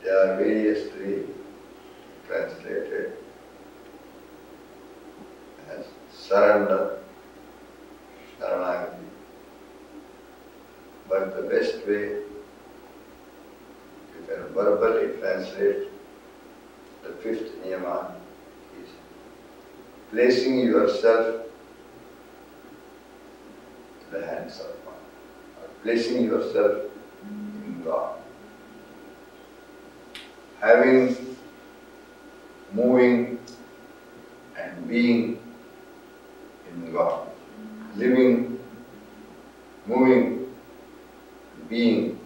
They are variously translated as surrender, Sharanagati. But the best way you can verbally translate the fifth niyama is placing yourself in the hands of God, or placing yourself in God. Having, moving and being in God. Living, moving, being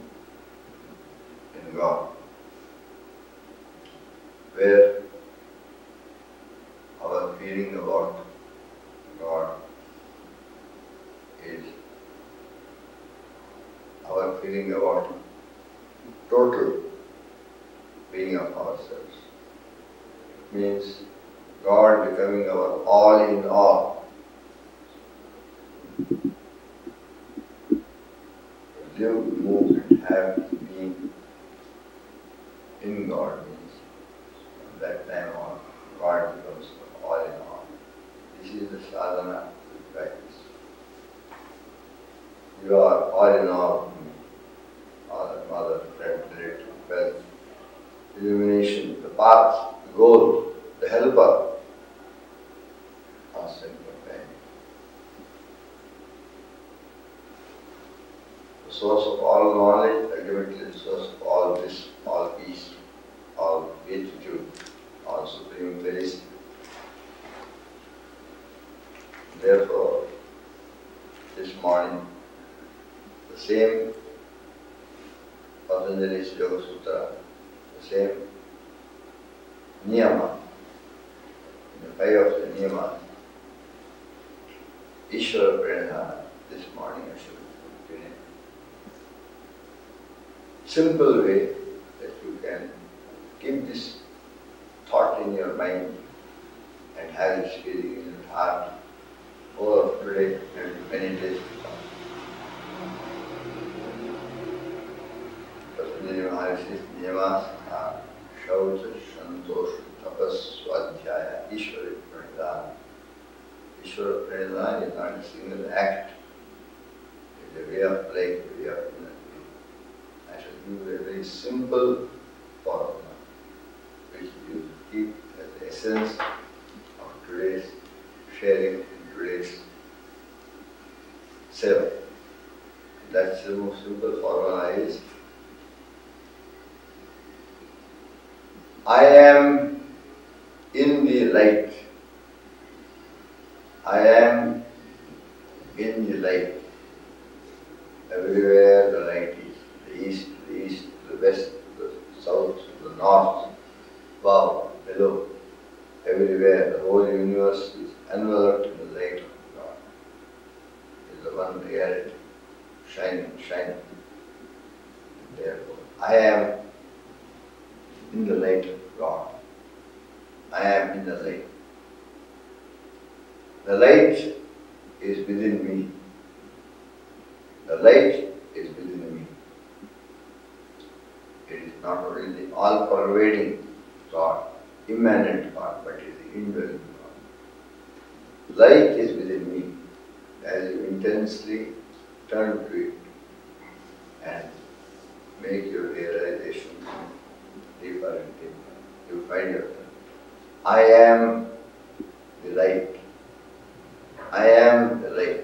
in God. Where our feeling about God is our feeling about total being of ourselves. It means God becoming our all in all. Live, move and have being in God means from that time on God becomes all in all. This is the sadhana we practice. You are all in all to me. Father, mother, friend, relative, wealth, illumination, the path, the goal, the helper, constant companion. The source of all knowledge, ultimately the source of all bliss, all peace, all beatitude, all supreme felicity. Therefore, this morning, the same Patanjali's Yoga Sutra, the same niyama, in the five of the niyama, Ishvara Pranidhana, this morning I should be in a simple way that you can keep this thought in your mind and have it feeling in your heart all of today and many days to come. Patanjali Maharishi's niyamas are Shaucha, Shantosh, Tapas, Swadhyaya, Ishvara Pranidhana. Ishvara Pranidhana is not a single act, it is a way of life, a way of inner being. I shall give you a very simple formula which you keep as the essence of today's sharing in today's seva. That simple formula is I am in the light. I am in the light. Everywhere the light is. The east, the west, the south, the north, above, below. Everywhere the whole universe is enveloped in the light of God. It is the one reality, shining. Therefore, I am in the light of God. I am in the light. The light is within me. The light is within me. It is not only the all-pervading God, immanent God, but it is the indwelling God. Light is within me. As you intensely turn to it and make your realization deeper and deeper, you find yourself. I am the light. I am the light.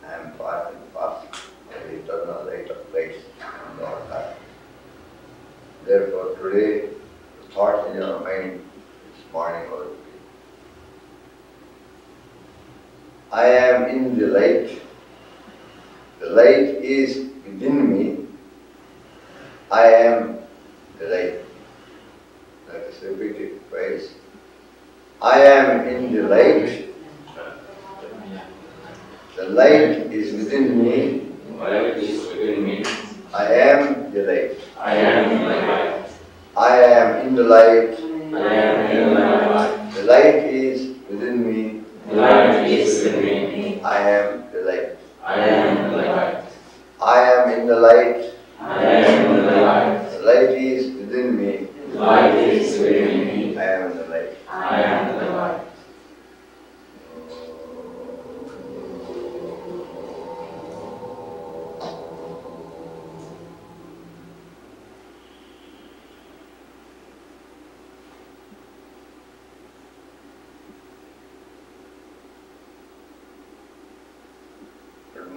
I am part and parcel of the eternal light of lights and all that. Therefore, today, the thought in your mind this morning will be, I am in the light. The light is within me. I am the light. Let us repeat it twice. I am in the light. The light is within me. Light is within me. I am the light. I am the light. I am in the light. I am in the light. The light is within me. The light is within me. I am the light. I am the light. I am in the light. I am in the light. The light is within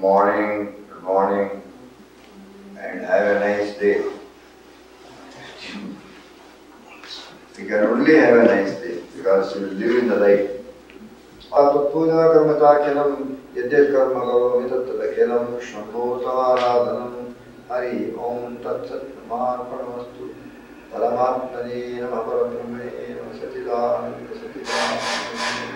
good morning, and have a nice day. You can only have a nice day because you live in the light. Puja karmatakilam yadya karma kavami tattadakilam shambhotavaradhanam Hari Om Tat Sat Namarpanamastu Paramatmane Namah Parabrahmane Namah Satidananda Satidananda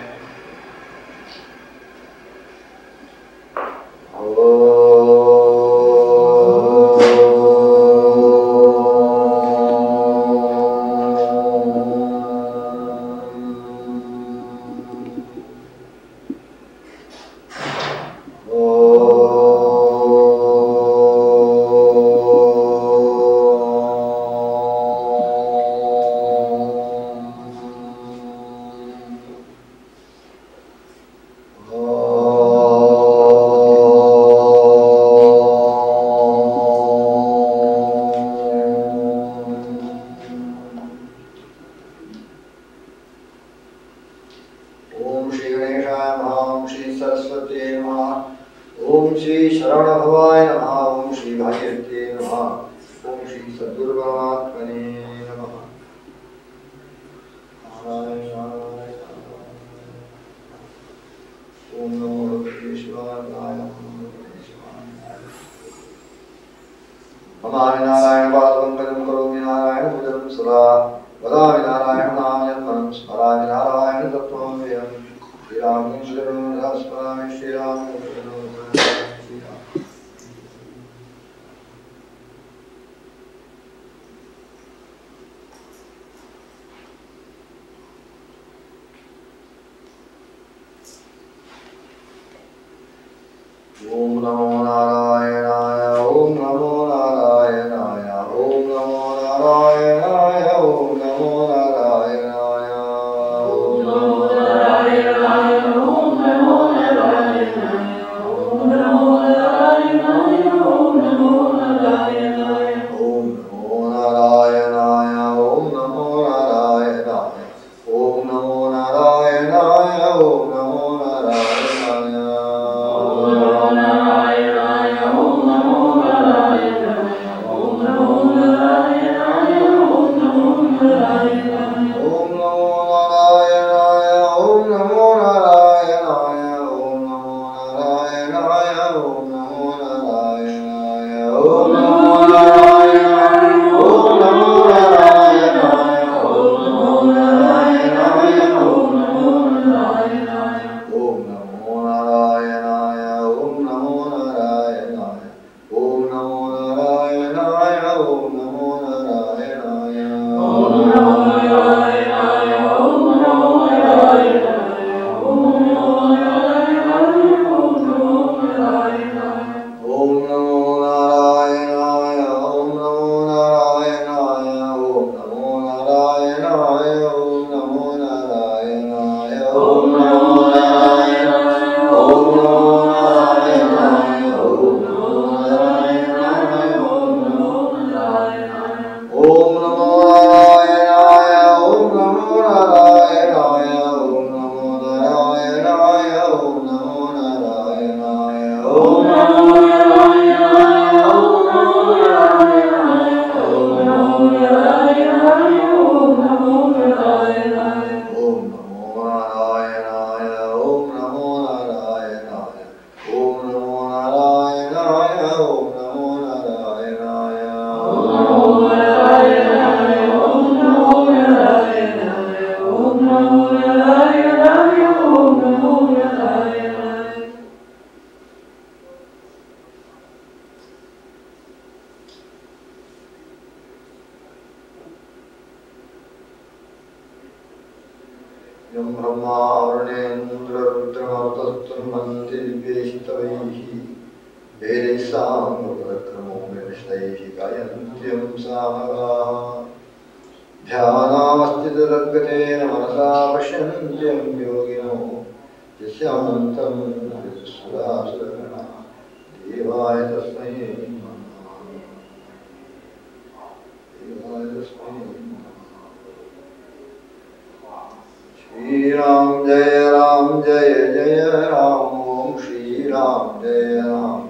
Ram Jaya Ram Jaya Jaya Ram Om Shri Ram Jaya Ram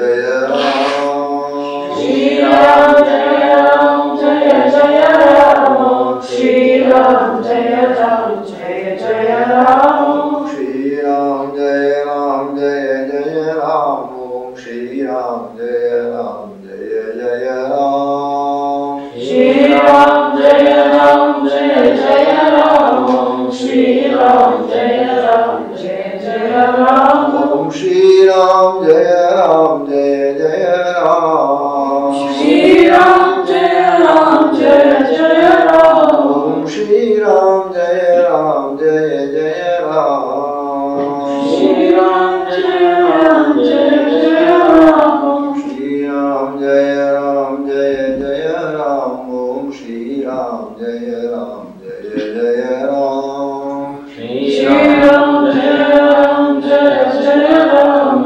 Jaya Ram. Shri Ram Jaya Ram Jaya Jaya Ram. Shri Ram Jaya Ram Jaya Jaya Ram. Shri Ram Jaya Ram Jaya Jaya Ram. Shri Ram Jaya Ram Jaya Jaya Ram. Shri Ram Jaya Ram Jaya Jaya Ram. Shri Ram Jaya Ram Jaya Jaya Ram. Om Shri Ram Jaya Ram Jaya Jaya Ram. Shri Ram Jaya Ram Jaya Jaya Ram. Om Shri Ram Jaya Ram Jaya Jaya Ram. Shri Ram Jaya Ram Jaya Jaya Ram. Shri Ram Jaya Ram Jaya Jaya Ram. Om Shri Ram Jaya Ram Jaya Jaya Ram. Shri Ram Jaya Ram Jaya Jaya Ram.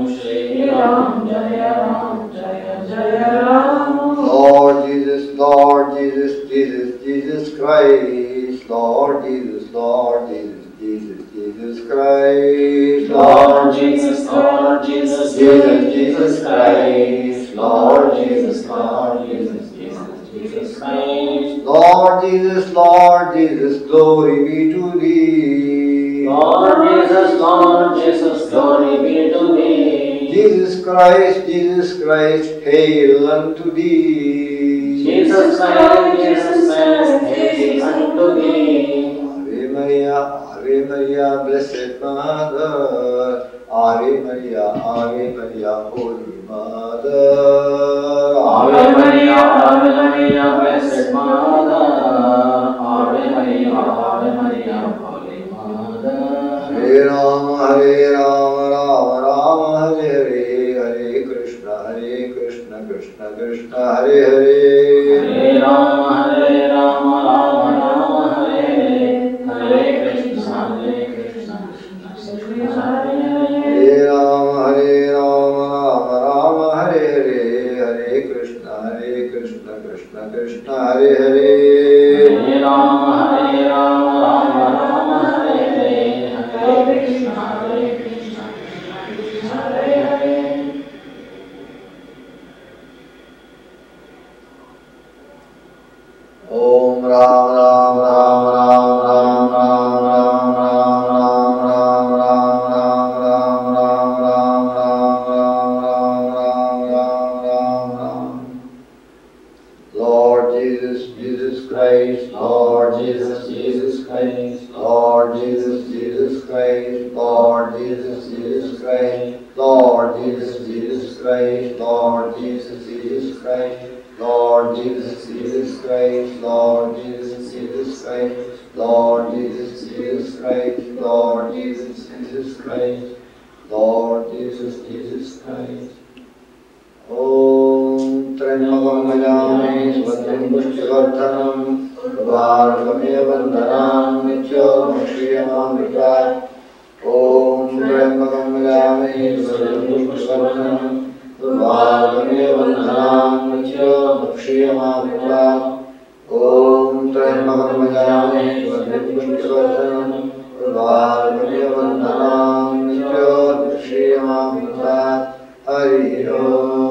Shri Ram Jaya Ram Jaya Jaya Ram. Lord Jesus, Lord Jesus, Jesus, Jesus Christ. Lord Jesus, Lord Jesus, Jesus, Jesus Christ. Lord Jesus, Lord Jesus, Jesus, Jesus Christ. Lord Jesus, Lord Jesus, Jesus, Jesus Christ. Lord Jesus, Lord Jesus, glory be to thee. Lord Jesus, Lord Jesus, glory be to thee. Jesus Christ, hail unto thee. Jesus Christ, Jesus Christ, hail unto thee. Ave Maria, Blessed Mother. Ave Maria, Holy Mother. Ave Maria, Blessed Mother. Ave Maria, Holy Mother. Hare Rama, Rama Rama, Hare Hare. Hare Krishna, Krishna Krishna, Hare Hare. Hare Rama, Rama Rama, Hare Hare. Hare Krishna, Krishna Krishna, Hare Hare. Hare Rama, Rama Rama, Hare Hare. Hare Krishna, Krishna Krishna, Hare Hare. Hare Rama, Rama Rama, Hare Hare. Hare Krishna, Krishna Krishna, Hare Hare. Om Ram Ram Ram Ram Ram Ram Ram Ram Ram Ram Ram Ram Ram Ram Ram Ram Ram Ram. Lord Jesus, Jesus Christ. Lord Jesus, Jesus Christ. Lord Jesus, Jesus Christ. Lord Jesus, Jesus Christ. Lord Jesus, Jesus Christ. Lord Jesus, Jesus Christ. Lord Jesus, Jesus Christ. Lord Jesus, Jesus Christ. Lord Jesus, Jesus Christ. Lord Jesus, Jesus Christ. Lord Jesus, Jesus Christ. Om Trambakam Yajame Svatim Pushtivartanam Vargamya Bandhanam Nityomukshiyamamritat. Om Trambakam Yajame Svatim Pushtivartanam Vargamya Bandhanam Nityomukshiyamamritat. Om Trambakam Yajame Svatim Pushtivartanam Vargamya Bandhanam Nityomukshiyamamritat. Hari Om.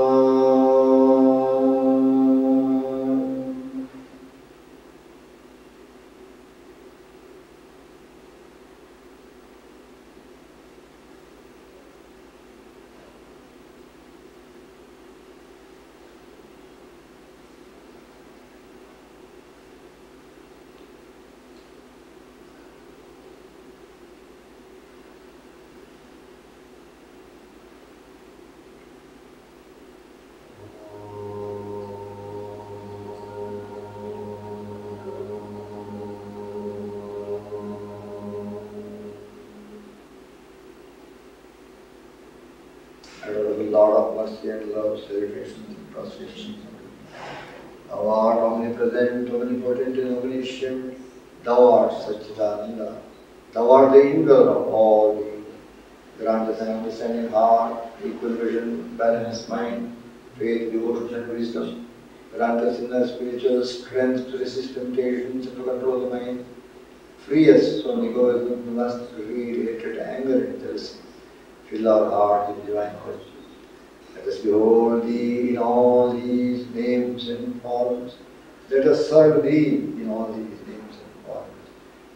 Lord of mercy and love, salutations and prostrations. Thou art omnipresent, omnipotent, and omniscient. Thou art Chidananda. Thou art the indweller of all being. Grant us an understanding heart, equal vision, balanced mind, faith, devotion, and wisdom. Grant us inner spiritual strength to resist temptations and to control the mind. Free us from egoism, lust, greed, hatred, anger, and jealousy. Fill our heart with divine virtue. Let us behold Thee in all these names and forms. Let us serve Thee in all these names and forms.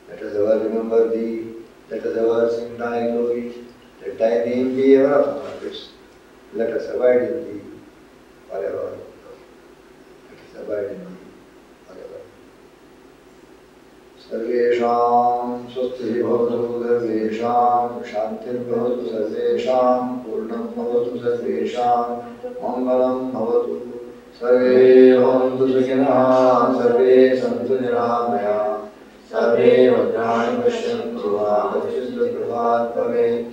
Let us ever remember Thee. Let us ever sing Thy glory. Let Thy name be ever upon our lips. Let us abide in Thee forever. Let us abide in Thee forever. Sarvesham swasti bhavatu sarvesham shantir bhavatu sarvesham purnam bhavatu sarvesham mangalam bhavatu sarve bhavantu sukhinah sarve santu niramaya sarve bhadrani pashyantu ma kachit prabhat bhavet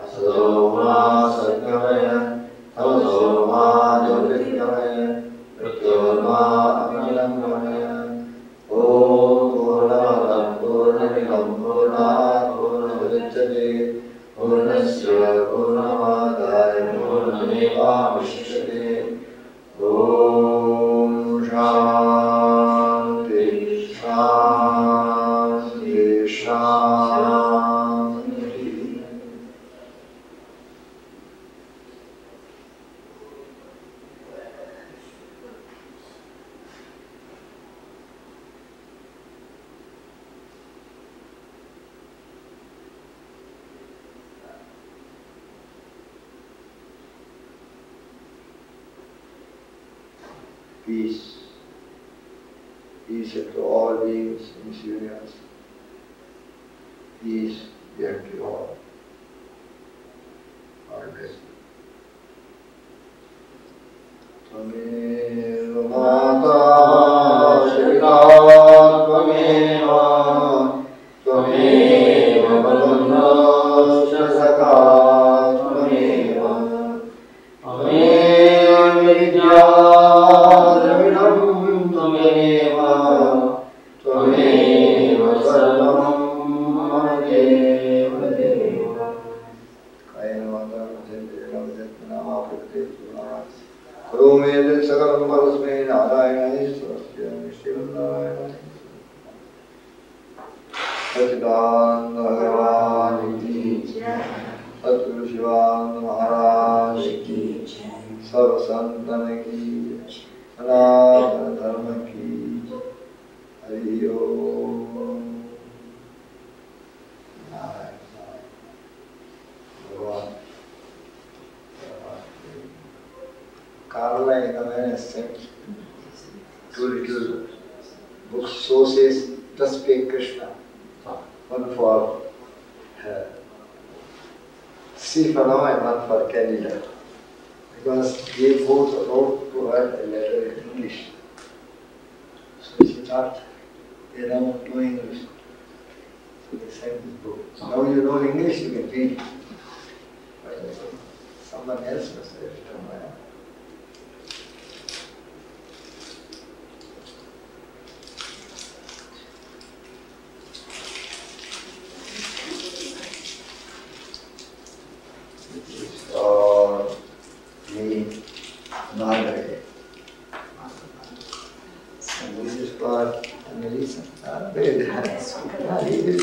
asato ma satgamaya tamaso ma jyotirgamaya mrityurma amilam gamaya. Om Purnamada Purnamidam Purnat Purnamudachyate Purnasya Purnamadaya Purnamevavashishyate. Om Shanti Shanti Shanti. Peace, peace to all beings in this universe, peace be unto all, always. Tvameva mata shivita tvameva, tvameva bandha shasaka tvameva, tvameva vidya Tvameva sarvam mama deva deva. Kayena vata jayatena vajatmana prakatetvana karomedil sakalam parasme narayana isvasya nishtivanayana Sachidananda Bhagavan ki jai. Satguru Shivananda Maharaj ki jai. Sarva Santana ki jai. Sanatana Dharma ki jai. Hari Om. Carla has sent two little books, so says thus spake Krishna. One for Sifano and one for Canada. Because they both wrote to her a letter in English. So she thought they don't know English. So they sent this book. Now you know English, you can read. But someone else must have written. Non-duality. And this is for Annalisa. Very nice. I will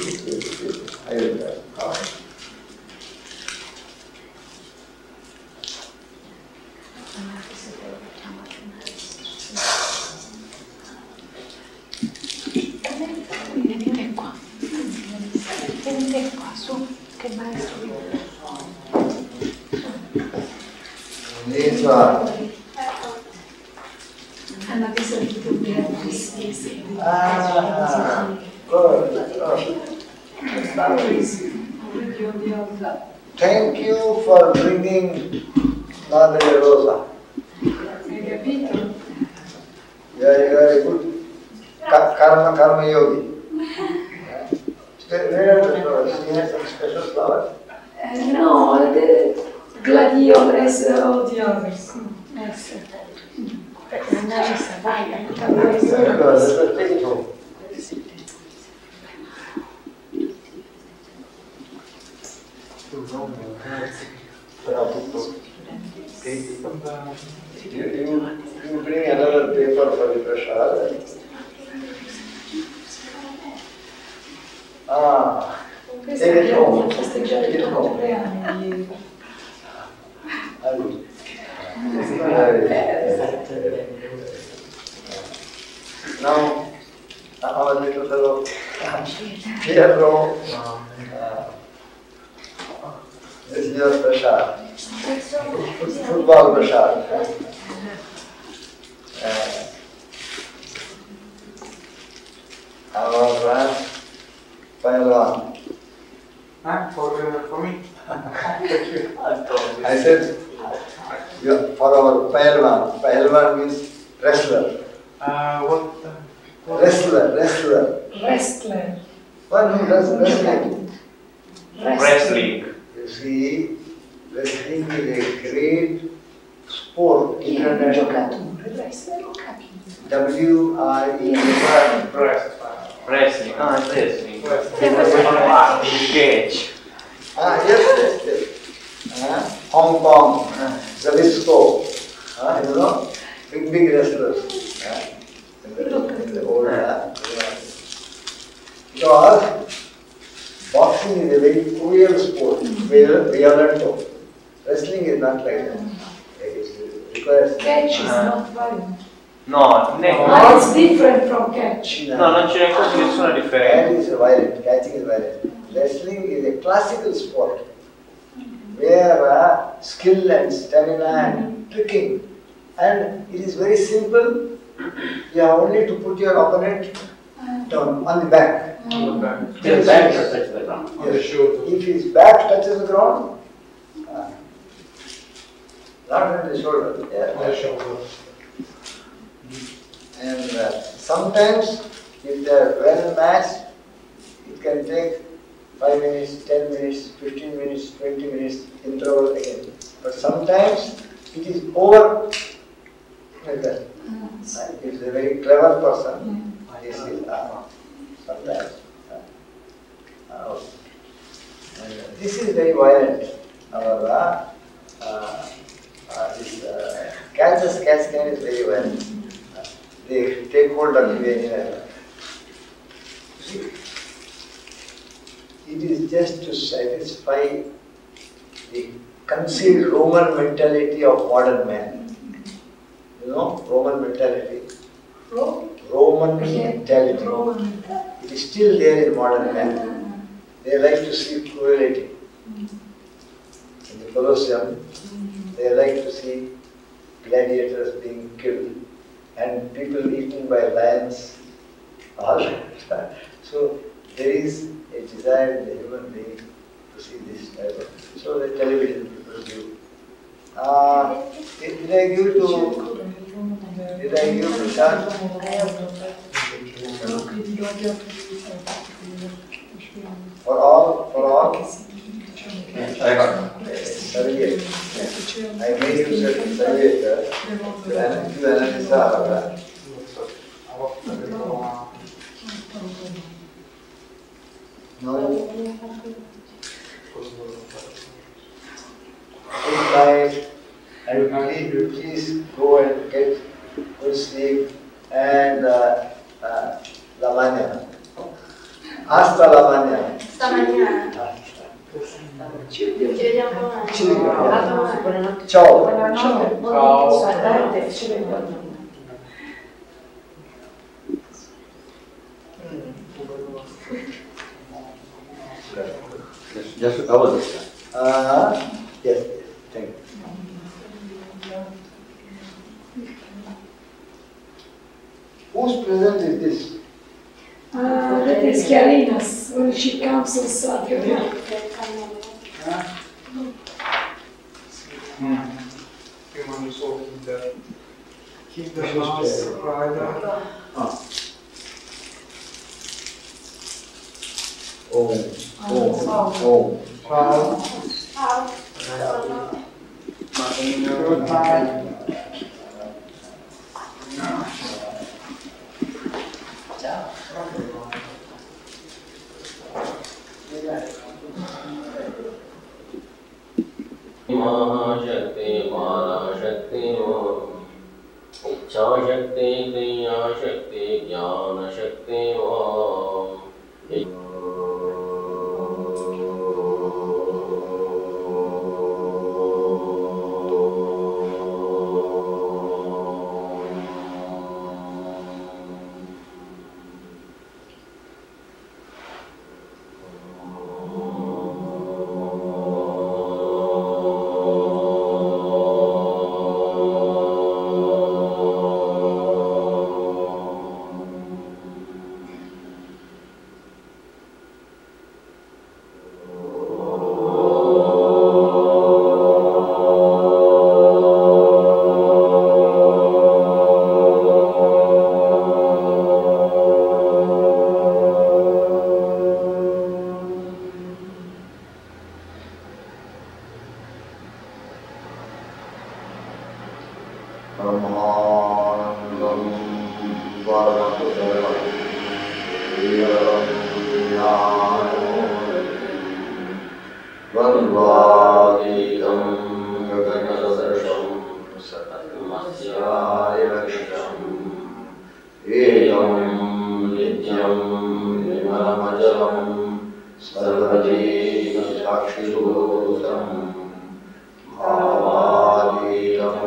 Venite qua. Venite qua, su, che maestro. Hanno visto il video. Thank you for bringing Madre Rosa. Hai capito? You are a good karma yogi. Where are the flowers? She has some special flowers? No, the gladiolus or the others. Yes. Annalisa, vai, aiutami. Take it home. You bring another paper for the prasad. Take it home. Festeggiare il tuo compleanno. Allora. Now, our little fellow, Piero, this is your Prashad, football Prashad. Our Pahilwan. For me? I said, for our Pahilwan. Pahilwan means wrestler. What? Wrestler. Wrestler. One who does wrestling. Wrestling. You see, wrestling is a great sport. Chi è un giocatore? Wrestler o capito? W-R-E. Wrestling. Ah, wrestling. Sketch. Yes. Hong Kong, Zalisco, you know, big wrestlers. In the old because boxing is a very cruel sport, violent. Wrestling is not like that. It requires. Catch is not violent. No, No, it's different from catch. No, non c'è quasi nessuna differenza. That is violent, catching is violent. Wrestling is a classical sport where skill and stamina and tricking, and it is very simple. You have only to put your opponent down on the back. His back touches the ground. Yes. If his back touches the ground, not on the shoulder. And sometimes, if they are well matched, it can take 5 minutes, 10 minutes, 15 minutes, 20 minutes interval again. But sometimes it is over like that. If a very clever person, he is sometimes. And this is very violent. Our this catch can is very violent. They take hold of the it is just to satisfy the concealed Roman mentality of modern man. You know, Roman mentality. Roman mentality. It is still there in modern man. They like to see cruelty. In the Colosseum, they like to see gladiators being killed and people eaten by lions. All that. So there is a desire in the human being to see this type of. So the television people do. Did I give to Shah? For all? Surrogate. I made you surrogate to analyze our. No. Good night, and please go and get good sleep and la mañana. Hasta la mañana. Hasta mañana. Ci vediamo domani. Ciao. Buonanotte. Ci vediamo. Just to cover this. Yes, thank you. Whose present is this? That is Chiarina's when she comes on Saturday. Keep the house private. Oh. Good night. महाशक्ति पराशक्ति इच्छा शक्ति क्रिया शक्ति ज्ञान शक्ति द्वन्द्वातीतं गगनसदृशं सत्त्वमस्यादिलक्ष्यम् एकं नित्यं निर्मलमचलं सर्वधी साक्षिभूतं भावातीतं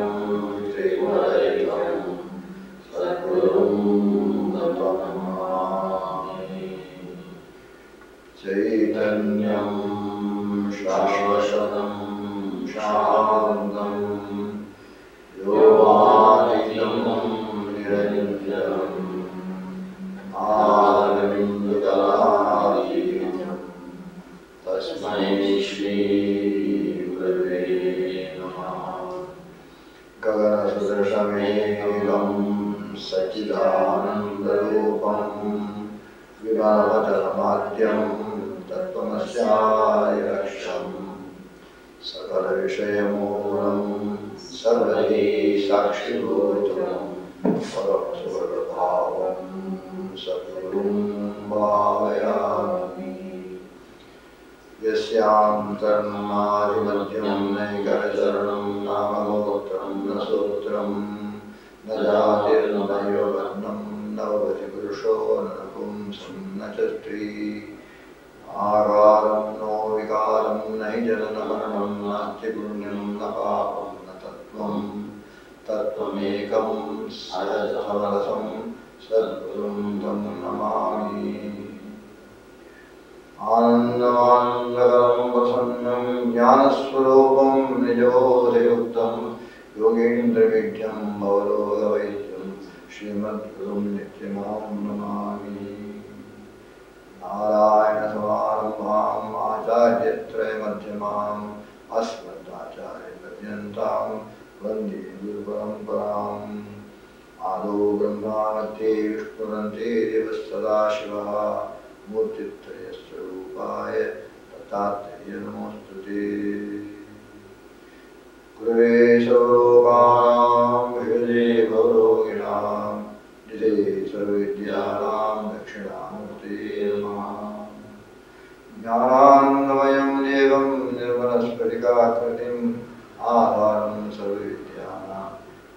त्रिगुणरहितं सद्गुरुं नमामि। चैतन्यं शाश्वतं शान्तं योगातीतं निरञ्जनम् आनन्दकलातीतं तस्मै श्री गुरवे नमः। गगनसदृशमेघं सच्चिदानन्दरूपं विमलमचलमाद्यं तत्त्वमस्यादिलक्ष्यम् सकलविषयमूलं सर्वधी साक्षिभूतं परमसुखभावं सद्गुरुं भावयामि। यस्यान्तर्नादिमध्यं नैकचरणं नामगोत्रं न सूत्रं न जातिर्न वर्णं न भवति पुरुषो न पुंसं न च स्त्री आकारं नो विकारं न हि जननमरणं नास्ति पुण्यं न पापं न तत्त्वं तत्त्वमेकं सहजसमरसं सद्गुरुं तं नमामि। आनन्दमानन्दकरं प्रसन्नं ज्ञानस्वरूपं निजबोधयुक्तं योगीन्द्रमीढ्यं भवरोगवैद्यं श्रीमद्गुरुं नित्यमहं नमामि। नारायणसमारम्भाम् आचार्यत्रयमध्यमाम् अस्मदाचार्यपर्यन्तां वन्दे गुरुपरम्पराम्। आदौ ब्रह्मा मध्ये विष्णुरन्ते देवः सदाशिवः मूर्तित्रयस्वरूपाय दत्तात्रेय नमोऽस्तुते। गुरवे सर्वलोकानां हृदये भवरोगिणां निधे सर्वविद्यानां दक्षिणामूर्ते नमः। ज्ञानानन्दमयं देवं निर्मलस्फटिकाकृतिम् आधारं सर्वविद्यानां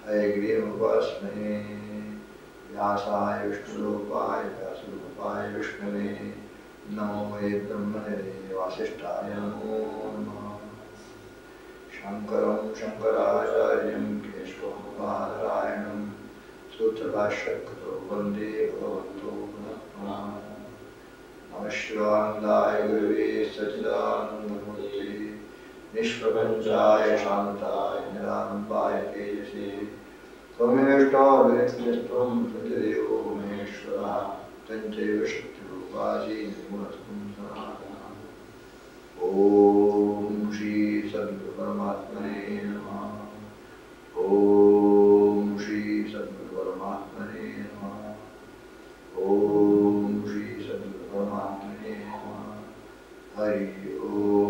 हयग्रीवमुपास्महे। व्यासाय विष्णुरूपाय व्यासरूपाय विष्णवे नमो वै ब्रह्मणे वासिष्ठाय नमो नमः। शङ्करं शङ्कराचार्यं केशवं बादरायणं सूत्रभाष्यकृतो वन्दे भगवन्तो पुनः पुनः। नमः शिवानन्दाय गुरवे सच्चिदानन्दमूर्ते निष्प्रपञ्चाय शान्ताय निरालम्बाय तेजसे त्वमेष्टाविनित्यस्त्वं प्रतिदेवो महेश्वरः तञ्चैव शक्तिरूपासि निर्गुणस्त्वं सनातनः। ॐ श्री सद्गुरुपरमात्मने नमः। ॐ श्री सद्गुरुपरमात्मने नमः। ॐ श्री सद्गुरुपरमात्मने नमः। हरि ओम।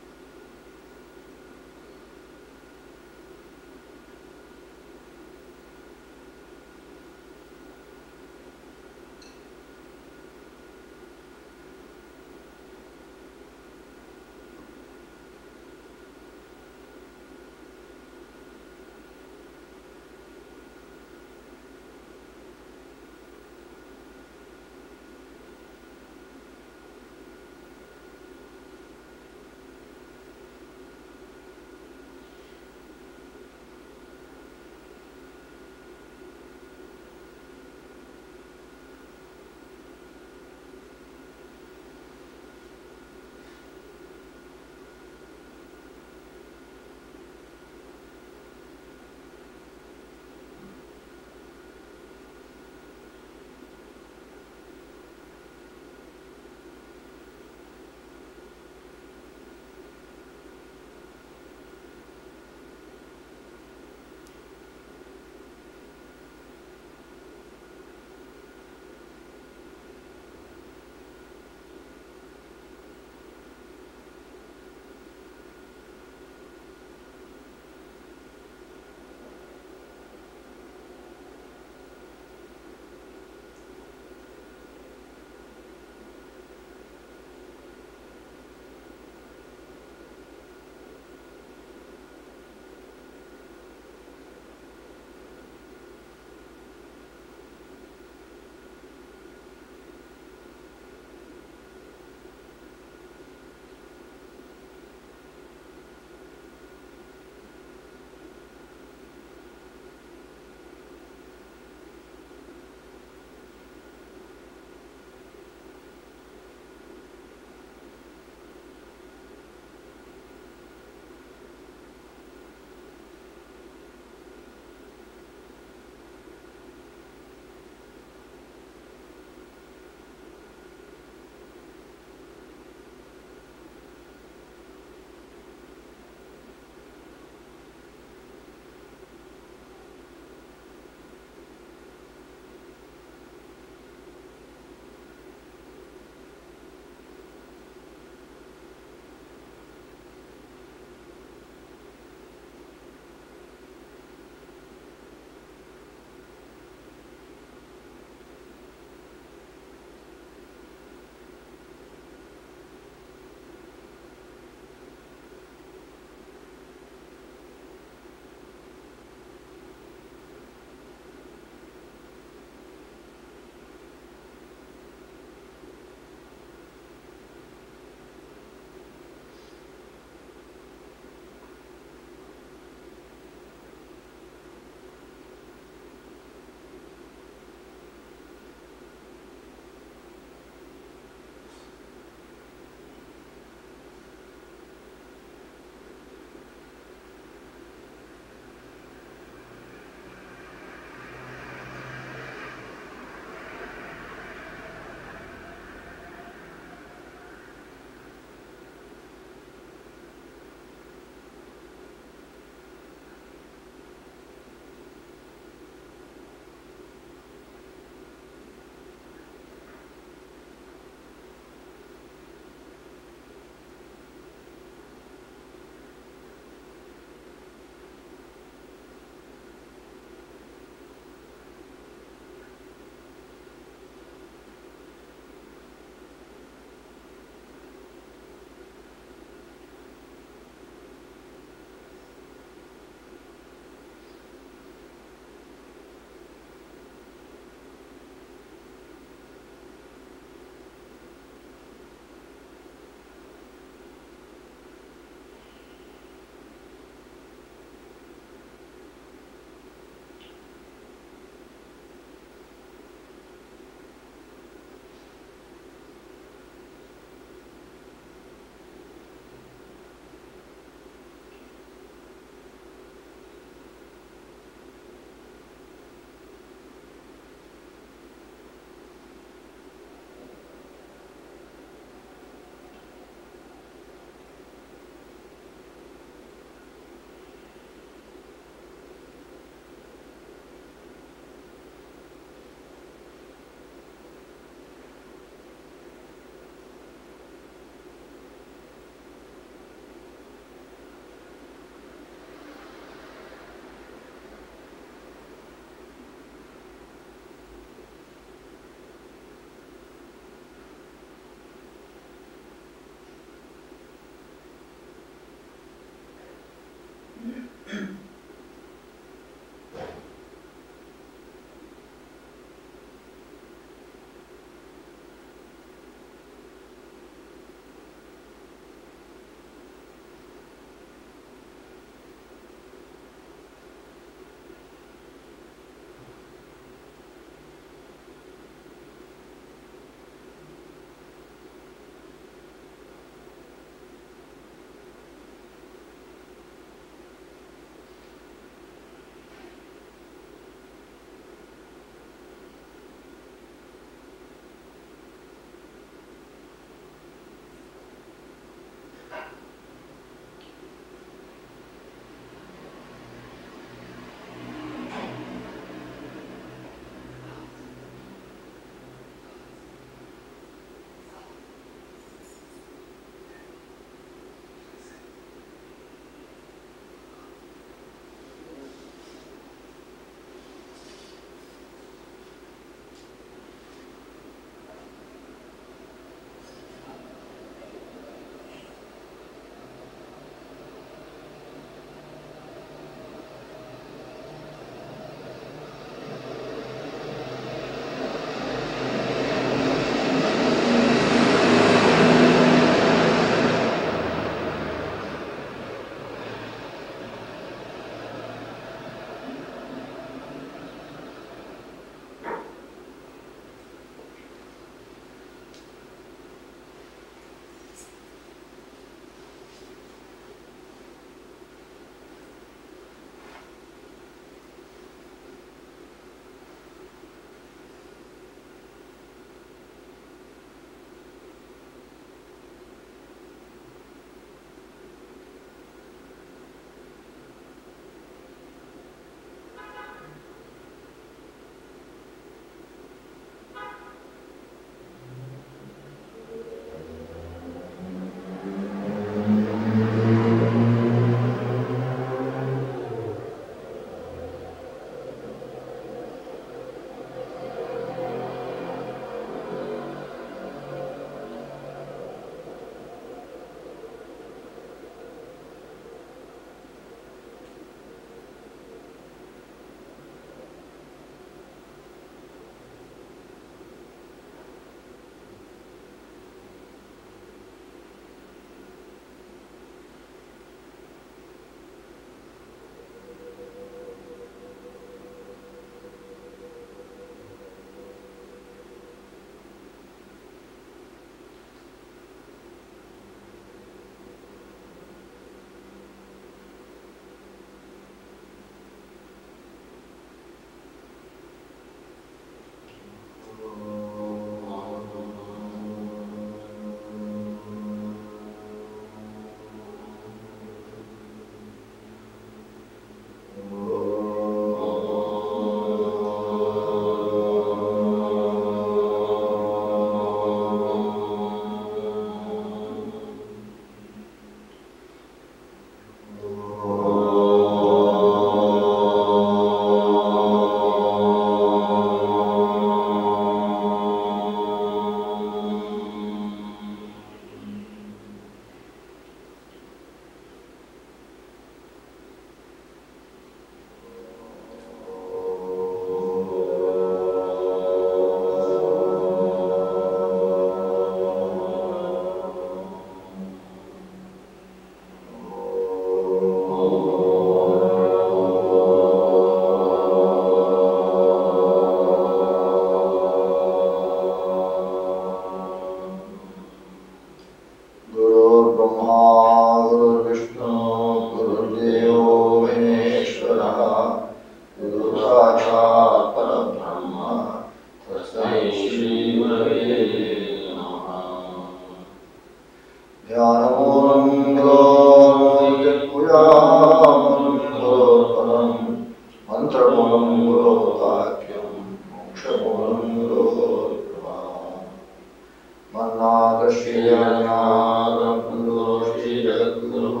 श्रीजगन्नाथपुरोषि जगद्गुरुः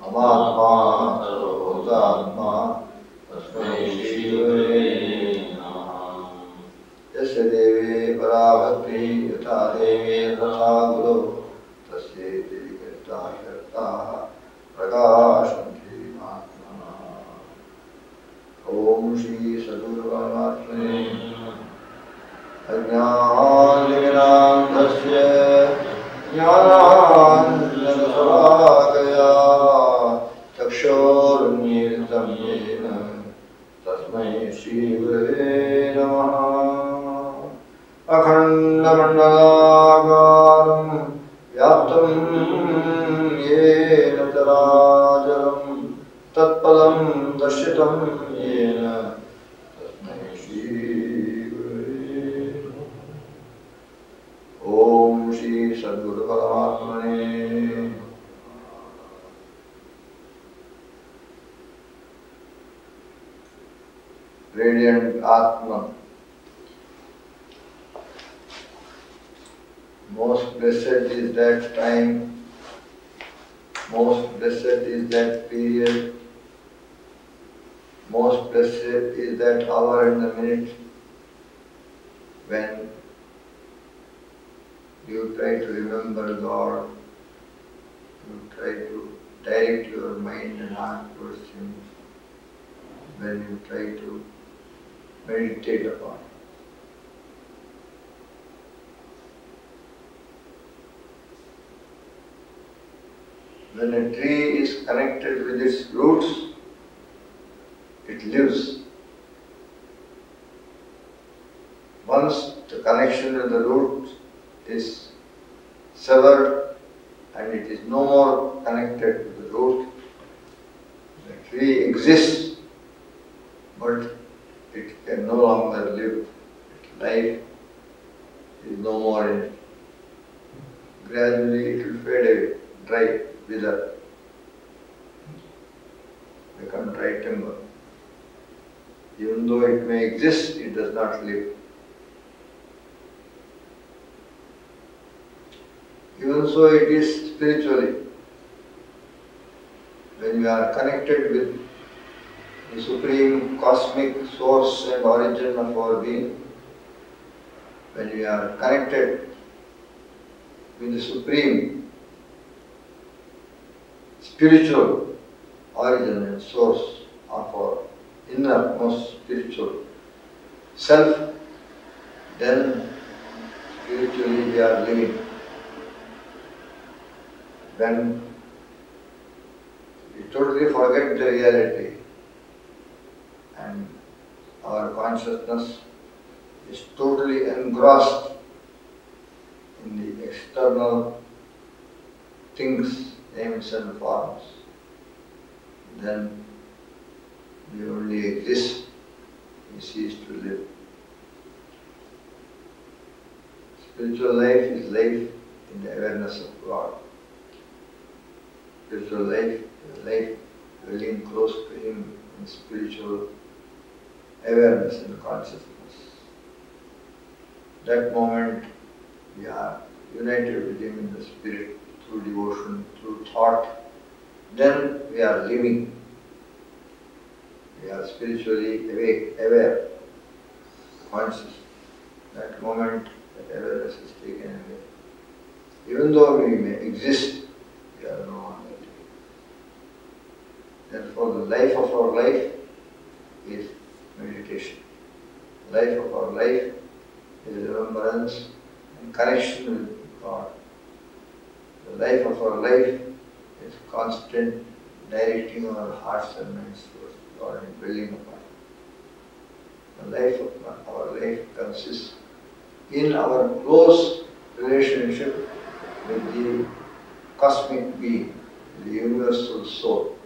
अमात्मा सर्वभूतात्मा तस्मै श्रीगुरवे नमः। यस्य देवे पराभक्ति यथा देवे तथा गुरु तस्येति विकृताः शक्ताः प्रकाशन्ति महात्मनः। ॐ श्री सद्गुरुपरमात्मने अज्ञानविनाशस्य ज्ञानाञ्जनशलाकया चक्षुरुन्मीलितं येन तस्मै श्रीगुरवे नमः। अखण्डमण्डलाकारं व्याप्तं येन चराचरं तत्पदं दर्शितं येन तस्मै श्रीगुरवे नमः। ॐ Shri सद्गुरुपरमात्मने Radiant Atman. Most blessed is that time, most blessed is that period, most blessed is that hour and the minute when you try to remember God, you try to direct your mind and heart towards Him, when you try to meditate upon. When a tree is connected with its roots, it lives. Once the connection with the root is severed and it is no more connected to the root, the tree exists, but it can no longer live. Its life is no more in it. Gradually it will fade away, dry, wither, become dry timber. Even though it may exist, it does not live. Even so it is spiritually. When we are connected with the supreme cosmic source and origin of our being, when we are connected with the supreme spiritual origin and source of our innermost spiritual self, then spiritually we are living. When we totally forget the reality and our consciousness is totally engrossed in the external things, names and forms, then we only exist, we cease to live. Spiritual life is life in the awareness of God. Spiritual life is life dwelling close to Him in spiritual awareness and consciousness. That moment we are united with Him in the spirit through devotion, through thought. Then we are living. We are spiritually awake, aware, conscious. That moment, that awareness is taken away. Even though we may exist, we are no longer living. Therefore, the life of our life is meditation. The life of our life is remembrance and connection with God. The life of our life is constant directing our hearts and minds towards God and building upon it. The life of our life consists in our close relationship with the cosmic being, the universal soul.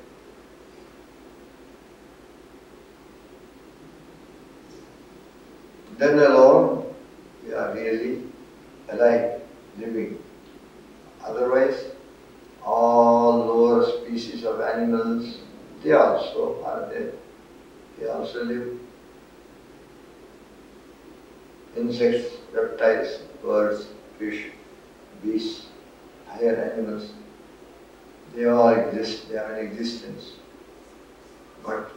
Then alone we are really alive, living. Otherwise, all lower species of animals, they also are there. They also live. Insects, reptiles, birds, fish, beasts, higher animals, they all exist, they are in existence, but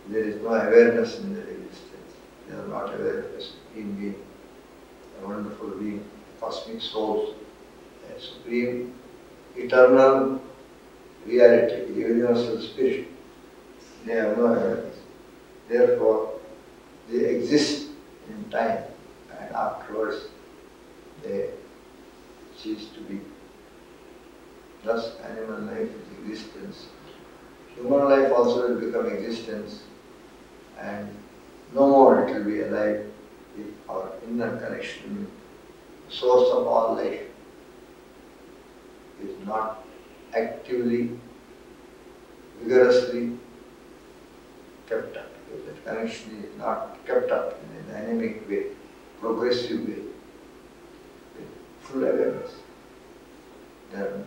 there is no awareness in their existence. They are not aware of a supreme being, a wonderful being, cosmic souls, a supreme, eternal reality, universal spirit. They have no awareness. Therefore, they exist in time, and afterwards they cease to be. Thus, animal life is existence. Human life also will become existence, and no more it will be alive if our inner connection, the source of all life, is not actively, vigorously kept up. If that connection is not kept up in a dynamic way, progressive way, with full awareness, then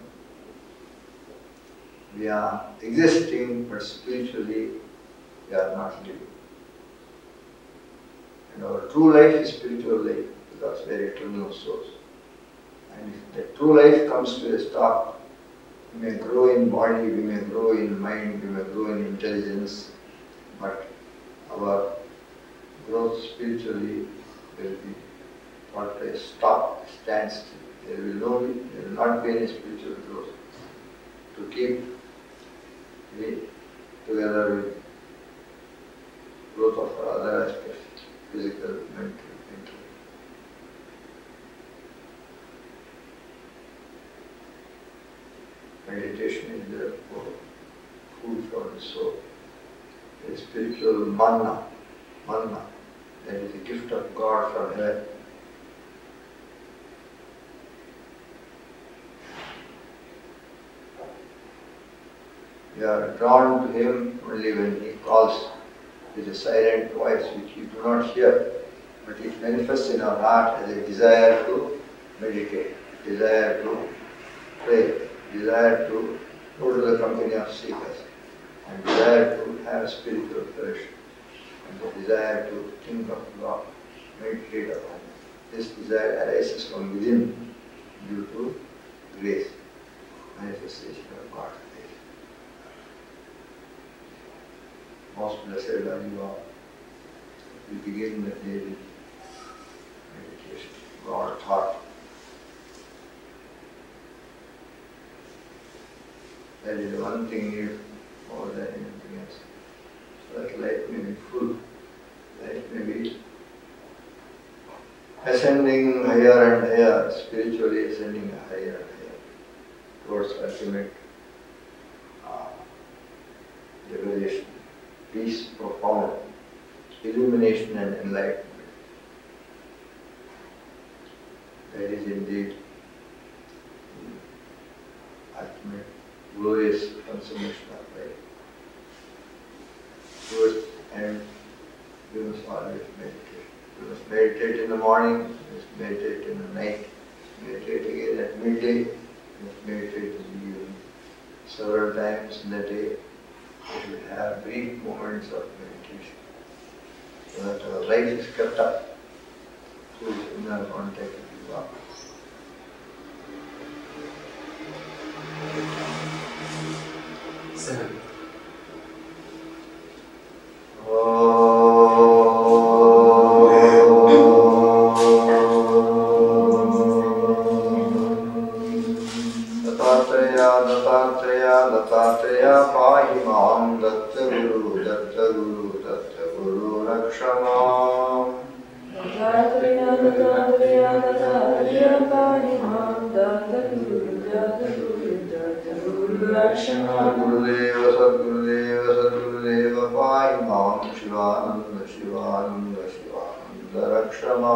we are existing, but spiritually we are not living. And our true life is spiritual life, because we are eternal souls. And if the true life comes to a stop, we may grow in body, we may grow in mind, we may grow in intelligence, but our growth spiritually will be brought to a stop, standstill. There will not be any spiritual growth. To keep together with growth of our other aspects, physical, mental. Meditation is therefore food for the soul. A spiritual manna, that is a gift of God from heaven. We are drawn to Him only when He calls with a silent voice which we do not hear, but it manifests in our heart as a desire to meditate, desire to pray, desire to go to the company of seekers, and desire to have spiritual fellowship, and the desire to think of God, meditate upon it. This desire arises from within due to grace, manifestation of God's grace. Most blessed are you all. We begin the day with meditation, God thought. That is the one thing needed more than anything else. So that life may be full, life may be ascending higher and higher, spiritually ascending higher and higher towards ultimate liberation, peace profound, illumination and enlightenment. That is indeed the ultimate glorious consummation of life. Towards the end, we must always meditate. We must meditate in the morning, we must meditate in the night, meditate again at midday, we must meditate in the evening. Several times in the day, we should have brief moments of meditation, so that our life is kept up through inner contact with God. Seven. Dattatreya pahi mam datta guru rakshama. Dattatreya pahi mam datta guru rakshama. Gurudeva pahi mam Shivananda rakshama.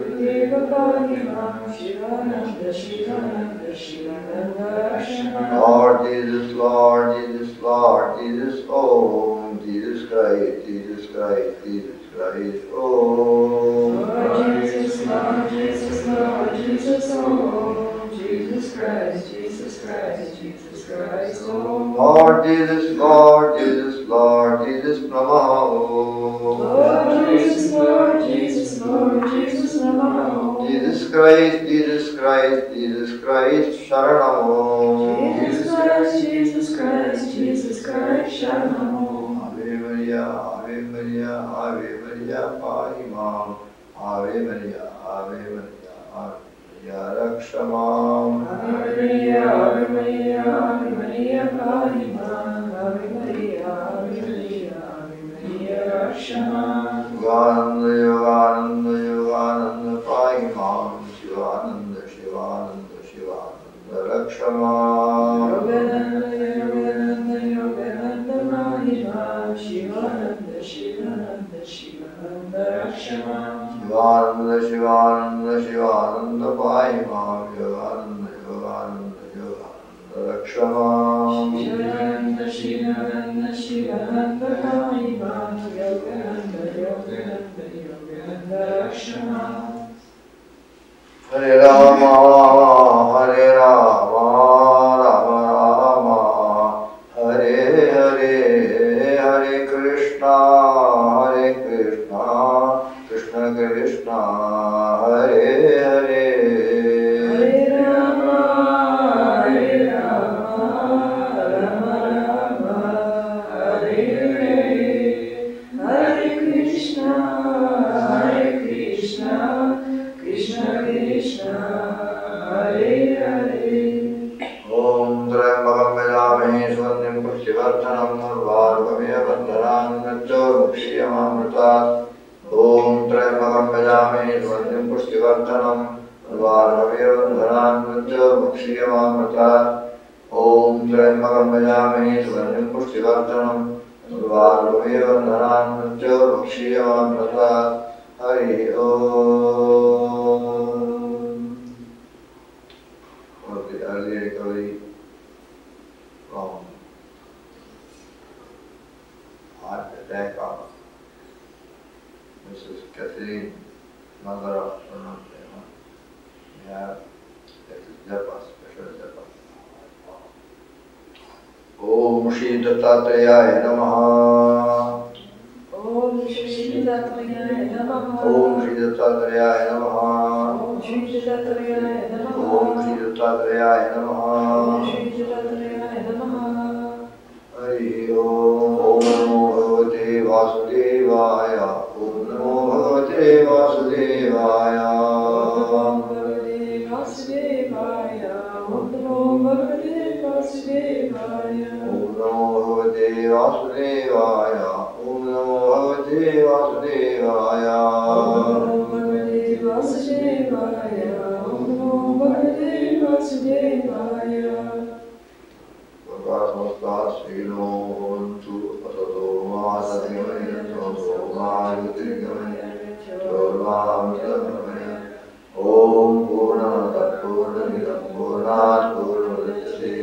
Gurudeva pahi mam Shivananda rakshama. Lord Jesus, Lord Jesus, Lord Jesus, Om Jesus Christ, Jesus Christ, Jesus Christ, Om. Lord Jesus, Lord Jesus, Lord Jesus, Om Jesus Christ, Jesus Christ, Jesus Christ, Om. Lord Jesus, Lord Jesus, Lord Jesus, Namaha Om. Lord Jesus, Lord Jesus, Lord Jesus, Namaha Om. Jesus Christ, Jesus Christ, Jesus Christ, Sharanamo. Jesus Christ, Jesus Christ, Jesus Christ, Sharanamo. Ave Maria, Ave Maria, Ave Maria, Paimam. Ave Maria, Ave Maria, Ave Maria, Rakshamam. Ave Maria, Ave Maria, Ave Maria, Paimam. Ave Maria, Ave Maria, Ave Maria, Rakshamam. Shivananda, Yogananda, Yogananda, Paimam. Shivananda, Shivananda, Shivananda, Rakshamam. Yogananda, Yogananda, Yogananda, Mahimam. Shivananda, Shivananda, Shivananda, Rakshamam. Shivananda, Shivananda, Shivananda, Paimam. Yogananda, Yogananda, Yogananda, Rakshamam. Shivananda, Shivananda, Shivananda, Mahimam. Yogananda, Yogananda, Yogananda, Rakshamam. Hare Rama, Hare Rama, Rama Rama, Hare Hare, Hare Krishna, Krishna Krishna, Hare Hare. Hare Rama, Hare Rama, Rama Rama, Hare Hare, Hare Krishna, Krishna Krishna, Hare Hare. Om Trayambakam Yajamhe Swarnim Pushtivartanam Urvarvakamiya Bandhanan Mrityurmukshyamamritat. Om Trayambakam Yajamhe Swarnim Pushtivartanam Urvarvakamiya Bandhanan Mrityurmukshyamamritat. Om Trayambakam Yajamhe Swarnim Pushtivartanam Urvarvakamiya Bandhanan Mrityurmukshyamamritat. Hari Om. For the early recovery from heart attack of Mrs. Catherine, mother of Pranam Prema, we have that is japa, special japa. Om Shri Dattatreya Namaha. Om Shri Dattatreya Namaha. Om Shri Dattatreya Namaha. Om Shri Dattatreya Namaha. Om Shri Dattatreya Namaha. Om Shri Dattatreya Namaha. Hari Om. Om Namo Bhagavate Vasudevaya. Om Namo Bhagavate Vasudevaya. Om Bhagavate Vasudevaya. Om Namo Bhagavate Vasudevaya. Om Namo Bhagavate Vasudevaya. Om Namo Bhagavate Vasudevaya. Om Bhagavate Vasudevaya. Om Namo Bhagavate Vasudevaya. Vakasmasta Srino Hontu Asato Mahasatimaya Soto Mahajutirgamaya Jorvamritamaya. Om Purnamata Purnamidam Purnat Purnamudachyate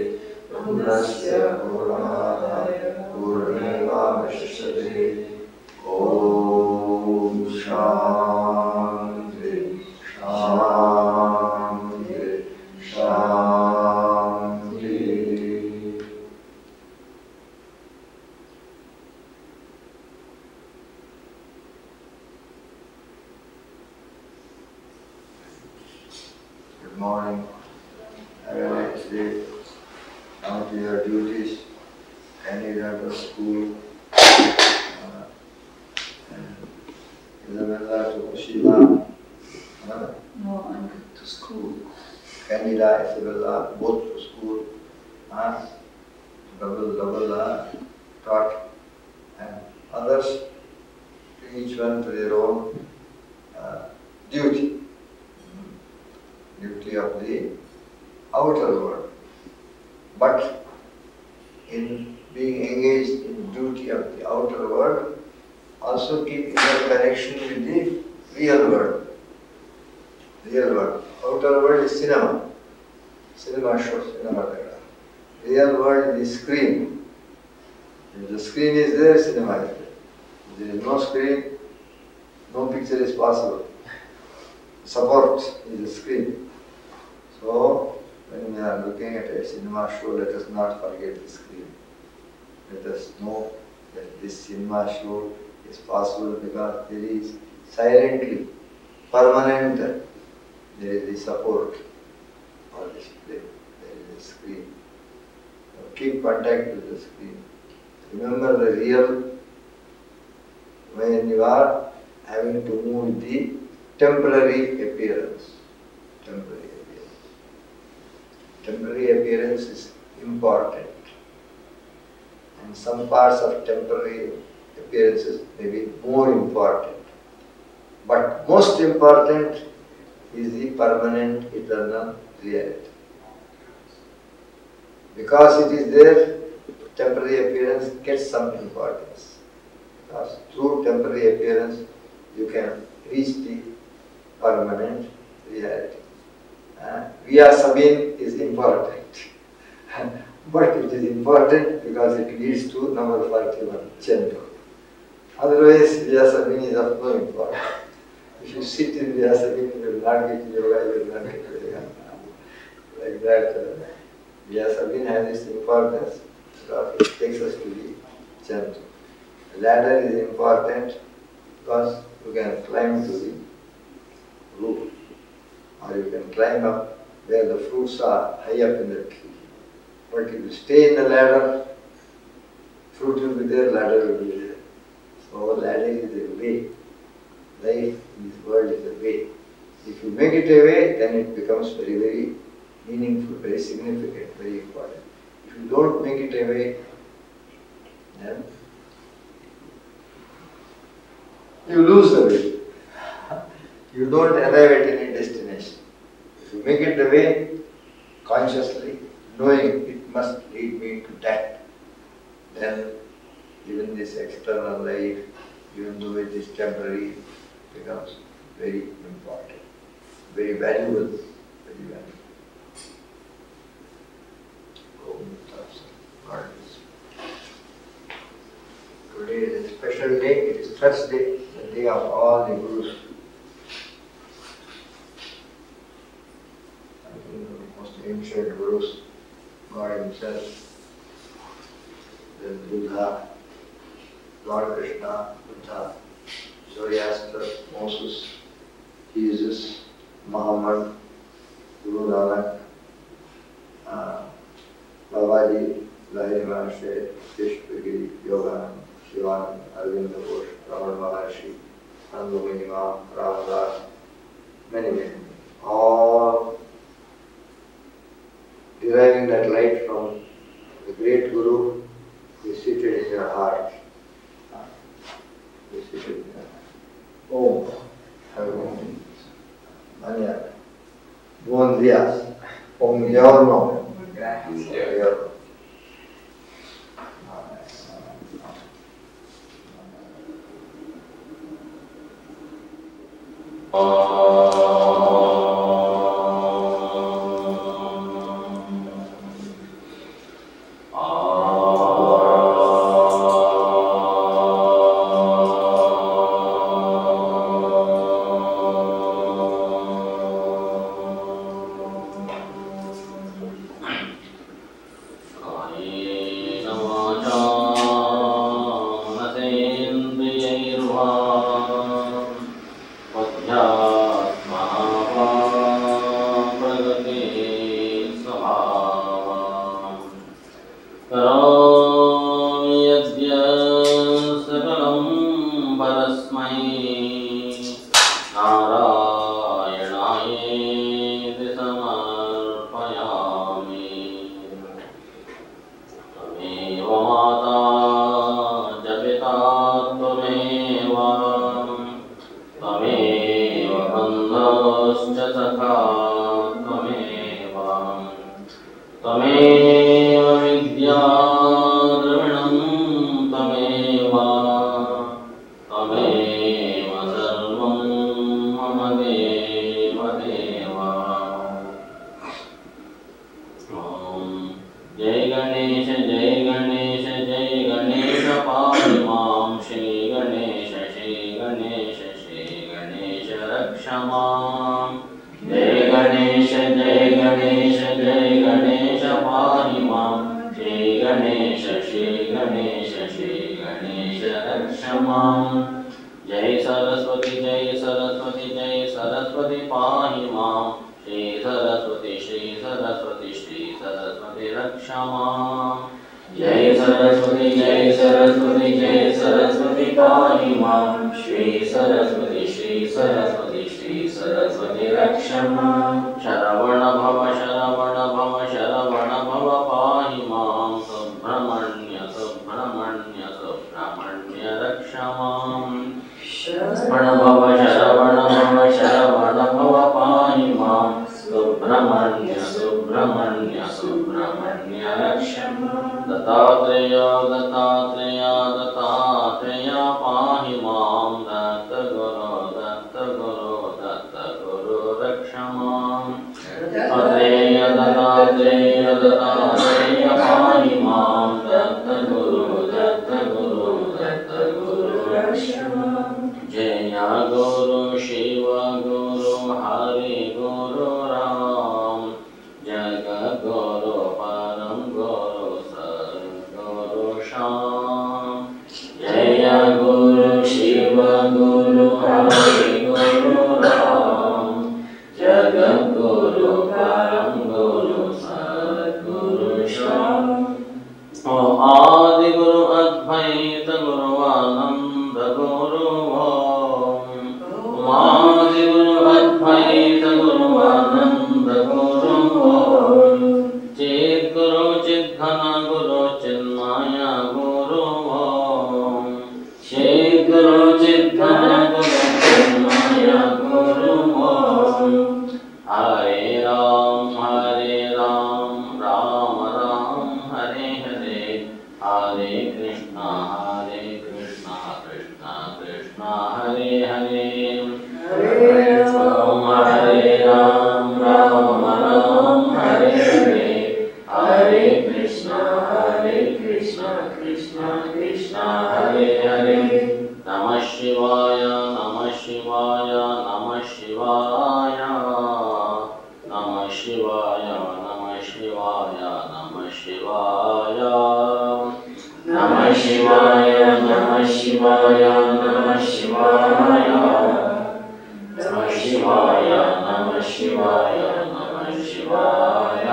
Purnasya Purnamadaya Purnamevavashishyate. Om Shanti Shanti Shanti. Good morning. Have a nice day. Now to your duties. Candidate of school. Isabella to Shiva. No, I'm to school. Candida, Isabella, both to school. Double taught. And others, each one to their own duty. Duty of the outer world. But in being engaged in duty of the outer world, also keep inner connection with the real world. Real world. Outer world is cinema. Cinema shows, cinema. Real world is screen. If the screen is there, cinema is there. If there is no screen, no picture is possible. Support is the screen. So, when we are looking at a cinema show, let us not forget the screen. Let us know that this cinema show is possible because there is silently, permanent there is the support or display, there is a screen. So keep contact with the screen. Remember the real, when you are having to move the temporary appearance. Temporary appearance. Temporary appearance is important. And some parts of temporary appearances may be more important. But most important is the permanent, eternal reality. Because it is there, temporary appearance gets some importance. Because through temporary appearance, you can reach the permanent reality. Via Sabine is important. But it is important because it leads to number 41, Chandra. Otherwise, Via Sabine is of no importance. If you sit in Via Sabine, you will not get yoga, you will not get yoga. Like that, Via Sabine has its importance because it takes us to the Chandra. The ladder is important because you can climb to the roof, or you can climb up where the fruits are high up in the tree. But if you stay in the ladder, fruit will be there, ladder will be there. So ladder is a way. Life in this world is a way. If you make it a way, then it becomes very, very meaningful, very significant, very important. If you don't make it a way, then you lose the way. You don't arrive at any destination. If you make it the way, consciously, knowing it must lead me to that, then even this external life, even though it is temporary, becomes very important, very valuable, very valuable. Today is a special day, it is Thursday, the day of all the Gurus. I think the most ancient Gurus, God Himself, then Buddha, Lord Krishna, Buddha, Zoroaster, Moses, Jesus, Muhammad, Guru Nanak, Babaji, Lahiri Maharshi, Vishwagiri, Yoganand, Shivanand, Arvind Ghosh, Ramana Maharshi, Nandamuni Ma, Ramadas, many, all deriving that light from the great Guru who is seated in your heart. Who is seated in your heart. Om. Manya. Buon dia. Om giorno. Grazie. जय सरस्वती जय सरस्वती जय सरस्वती सरस्वती पाहि मां श्री सरस्वती रक्षा मां जय सरस्वती पाहि मां श्री सरस्वती रक्षा मां शरवण भव पाहि मां सुब्रह्मण्य रक्षा मां शरवण भव पाहि मां सुब्रह्मण्य रक्षा मां दत्तात्रेय पाहि मां दत्तगुरो रक्षा मां दत्तात्रेय पाहि मां दत्तगुरो रक्षा मां जय गुरु शिव गुरु हरि गुरु राम जगद्गुरु परम गुरु सद्गुरु श्याम जय गुरु शिव गुरु हरि गुरु राम जगद्गुरु परम गुरु सद्गुरु श्याम ओम आदि गुरु अद्वैत गुरु आनंद गुरु ओम आदि गुरु अद्वैत गुरु आनंद गुरु ओम चित गुरु चिद्घन गुरु चिन्मय गुरु ओम चित गुरु चिद्घन गुरु चिन्मय गुरु ओम हरे राम राम राम हरे हरे हरे कृष्णा कृष्णा कृष्णा हरे हरे ओम हरे राम राम हरे हरे हरे कृष्णा कृष्णा कृष्णा हरे हरे नमः शिवाय नमः शिवाय नमः शिवाय नमः शिवाय नमः शिवाय नमः शिवाय नमः शिवाय नमः शिवाय नमः शिवाय नमः शिवाय नमः शिवाय नमः शिवाय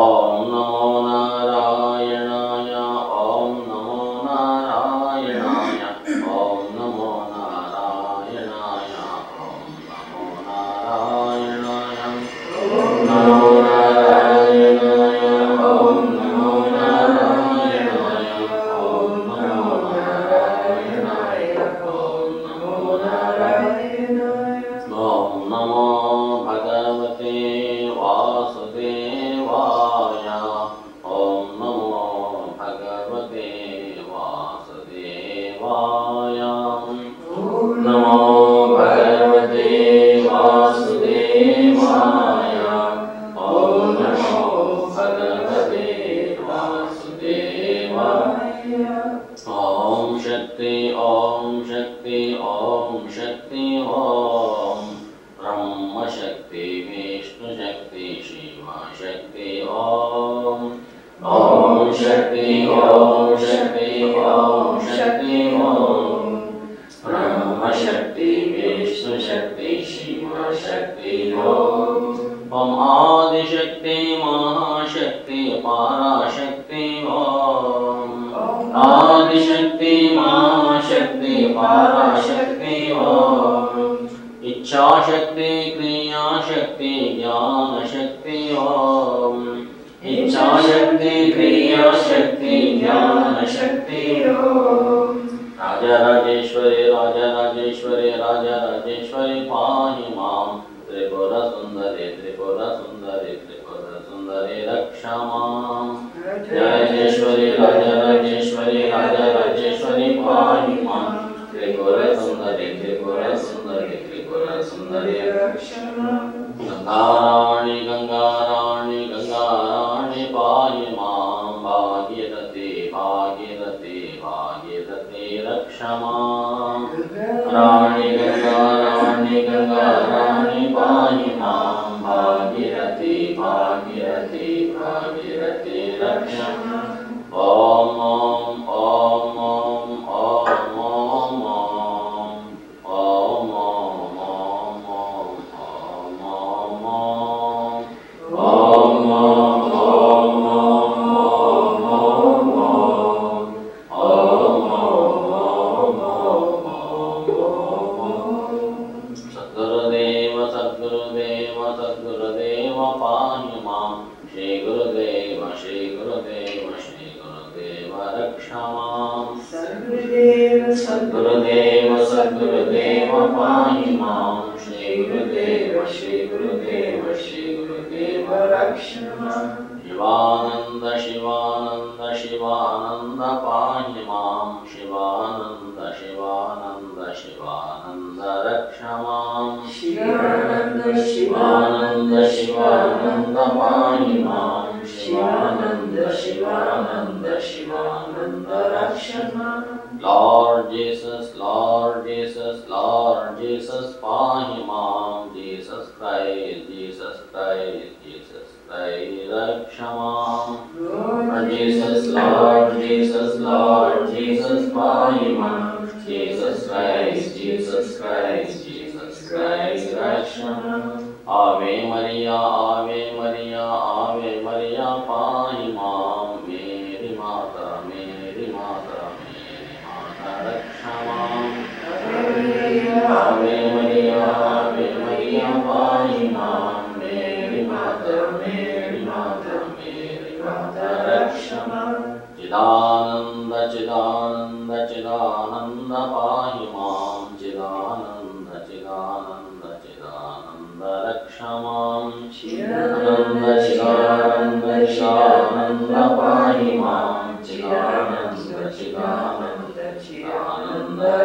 ओम नमो नारायणाय ओम नमो नारायणाय ओम नमो नारायणाय ओम नमो नारायणाय ओम नमो नारायणाय ओम नमो नारायणाय ओम नमो नारायणाय ओम नमो नारायणाय ओम नमो भगवते वासुदेवाय ओम नमो भगवते वासुदेवाय ओम नमो भगवते वासुदेवाय ओम नमो भगवते वासुदेवाय ओम शक्ति ओम शक्ति ओम शक्ति ओम ब्रह्म शक्ति विष्णु शक्ति शिव शक्ति ओम शक्ति ओम शक्ति ओम शक्ति ओम ब्रह्म शक्ति विष्णु शक्ति शिव शक्ति ओम आदिशक्ति महाशक्ति पराशक्ति ओम आदिशक्ति महाशक्ति पराशक्ति ओम इच्छा शक्ति क्रिया शक्ति ज्ञान शक्ति ओम इच्छा शक्ति क्रिया शक्ति ज्ञान शक्ति ओम राजराजेश्वरी पाहि मां त्रिपुर सुंदरी रक्षा मां राजेश्वरी पाहि मां त्रिपुर सुंदरी रक्षा मां गंगाराणी पाहि मां भागीरथी रक्षा मां राणी गंगा राणी पाहि मां भागीरथी रक्षा मां ओम ओम सद्गुरुदेव सद्गुरुदेव पाहि मां श्री गुरुदेव रक्ष मां शिवानंद शिवानंद शिवानंद पाहि मां शिवानंद रक्ष मां शिवानंद शिवानंद शिवानंद पाहि मां शिवानंद रक्ष मां Lord Jesus, Lord Jesus, Lord Jesus, pahi mam, Jesus Christ, rakshamam. Lord Jesus, Lord Jesus, Lord Jesus, pahi mam, Jesus Christ, rakshamam. Ave Maria, Ave Maria, Ave Maria, pahi mam, Meri Mata, Rakshamam. Ave Maria, pahi mam, Meri Mata, Rakshamam. Chidananda, Chidananda, Chidananda, pahi mam, Chidananda, Rakshamam. Chidananda, Chidananda, Chidananda, pahi mam, Chidananda,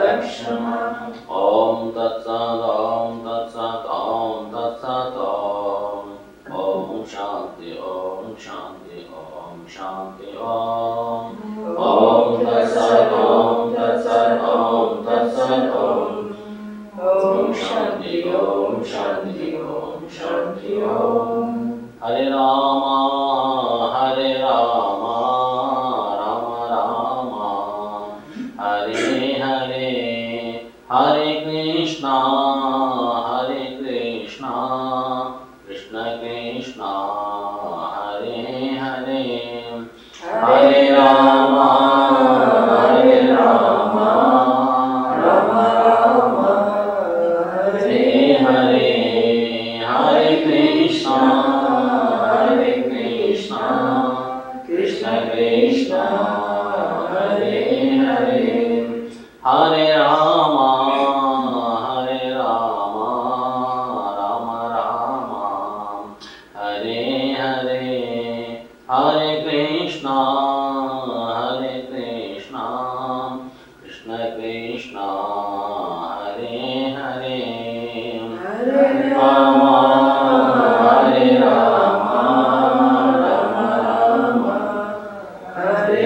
Rakshamam. Om Tat Sat, Om Tat Sat, Om Tat Sat, Om Shanti, Om Shanti, Om Shanti, Om. Om Tat Sat, Om Tat Sat, Om Tat Sat, Om Shanti, Om Shanti, Om Shanti, Om. Hare Rama, Hare Rama, Rama Rama, Hare Hare, Hare Krishna, Krishna Krishna, Hare Hare, Hare Rama, Rama Rama, Hare Hare, Hare Krishna, Krishna Krishna, Hare Hare, Hare Rama, Rama Rama, Hare Hare, Hare Krishna, Krishna Krishna, Hare Hare, Hare Rama, Rama Rama, Hare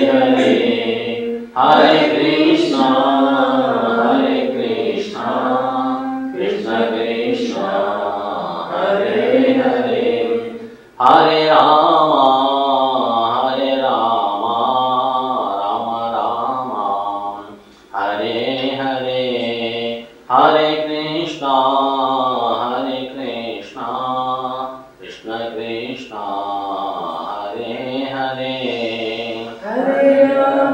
Hare, Hare Krishna, Krishna Krishna, Hare Hare, Hare Rama, Rama Rama, Hare Hare, Hare Krishna, Krishna Krishna, Hare Hare, Hare Rama,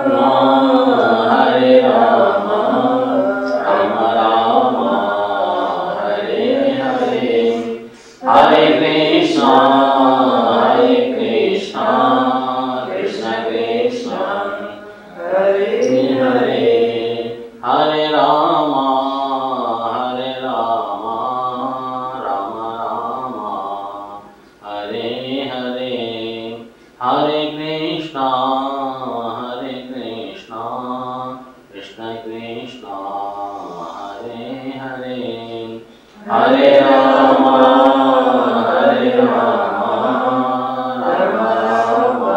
Rama Rama, Hare Hare, Hare Krishna, Krishna Krishna, Hare Hare, Hare Rama, Rama Rama, Hare Hare, Hare Krishna, Krishna Krishna, Hare Hare, Hare Rama, Rama Rama,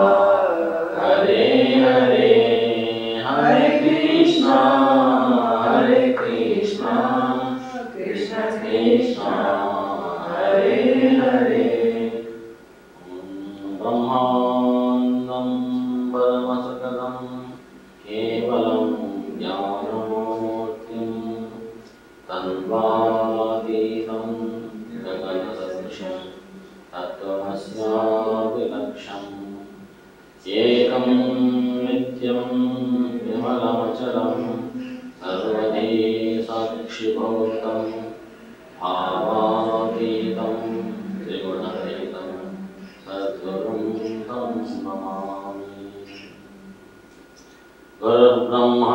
Hare Hare, Hare Krishna, Krishna Krishna, Hare Hare. Brahmanam Paramasakadam Kevalam Jnanamurtim Tanvaditam Gaganasatisham Tattvamasyavilaksham Ekam Nityam Vimalamachalam Sarvadhi Sakshibhautam Bhavaditam Trigunahitam Sadgurum Tam Namami. Guru Brahma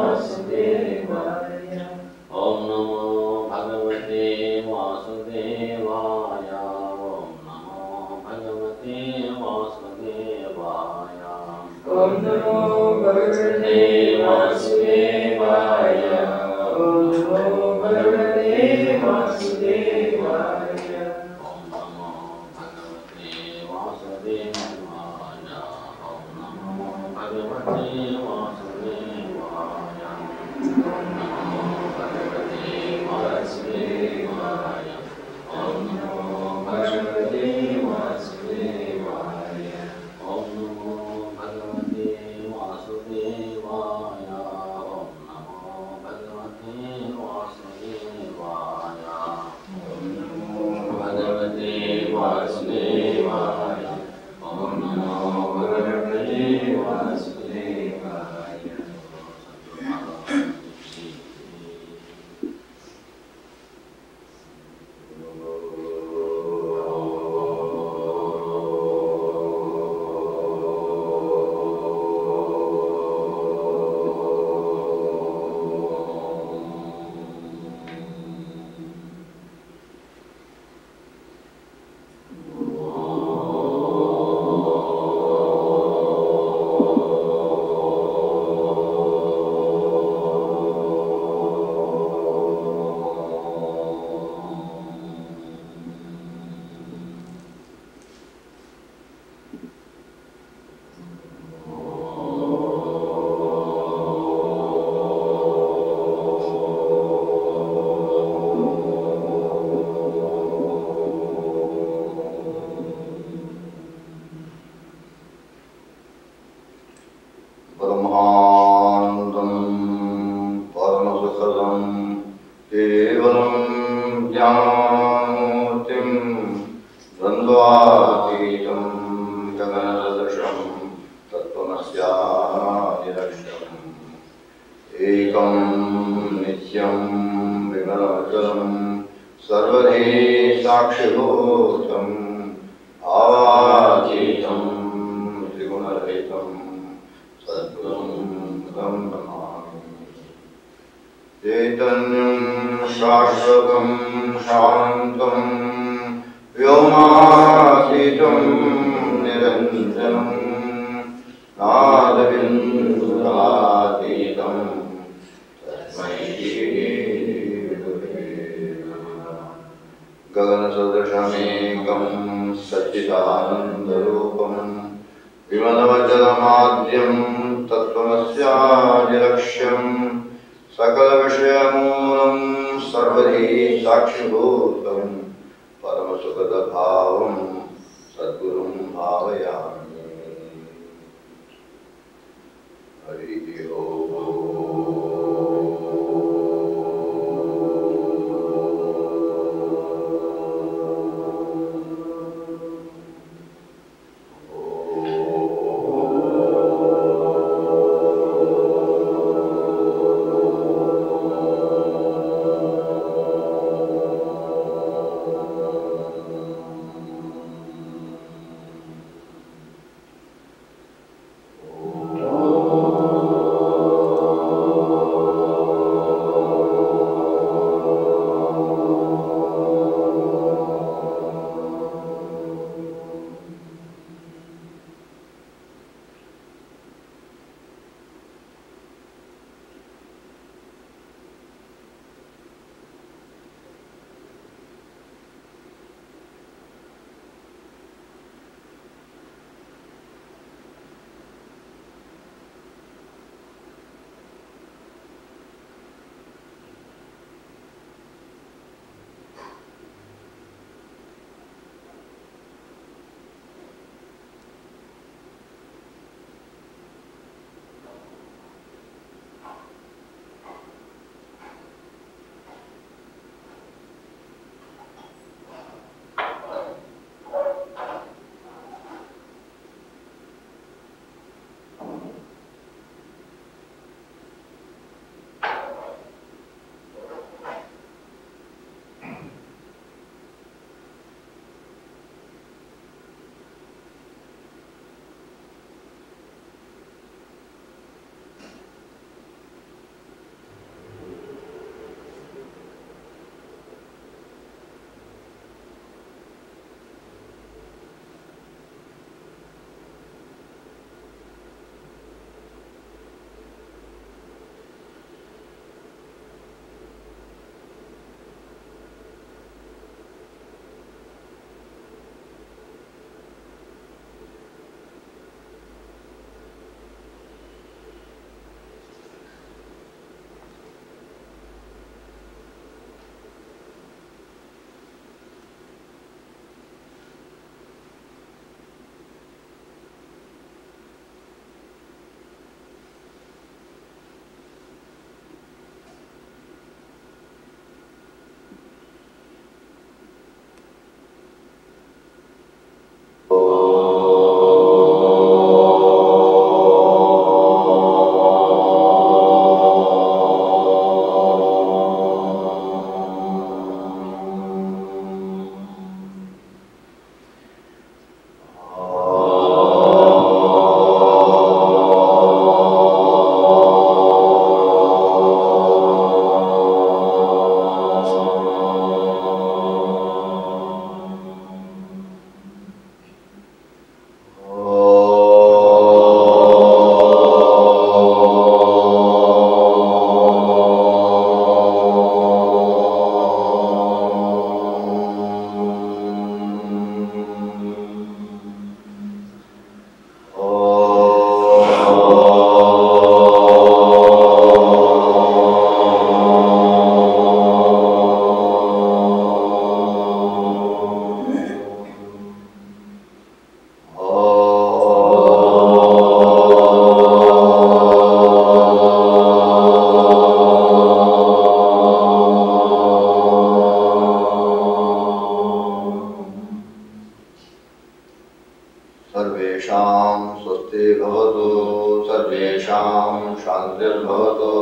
वासुदेवाय ओम नमो भगवते वासुदेवाय ओम नमो भगवते वासुदेवाय ओम नमो भगवते वासुदेवाय ओम नमो भगवते वासुदेवाय ओम नमो भगवते वासुदेवाय ओम नमो भगवते वासुदेवाय ओम नमो भगवते वासुदेवाय ओम नमो भगवते वासुदेवाय ओम नमो भगवते वासुदेवाय ओम नमो भगवते वासुदेवाय ओम नमो भगवते वासुदेवाय ओम नमो भगवते वासुदेवाय सर्वेषां स्वस्ति भवतु, सर्वेषां शान्तिर्भवतु,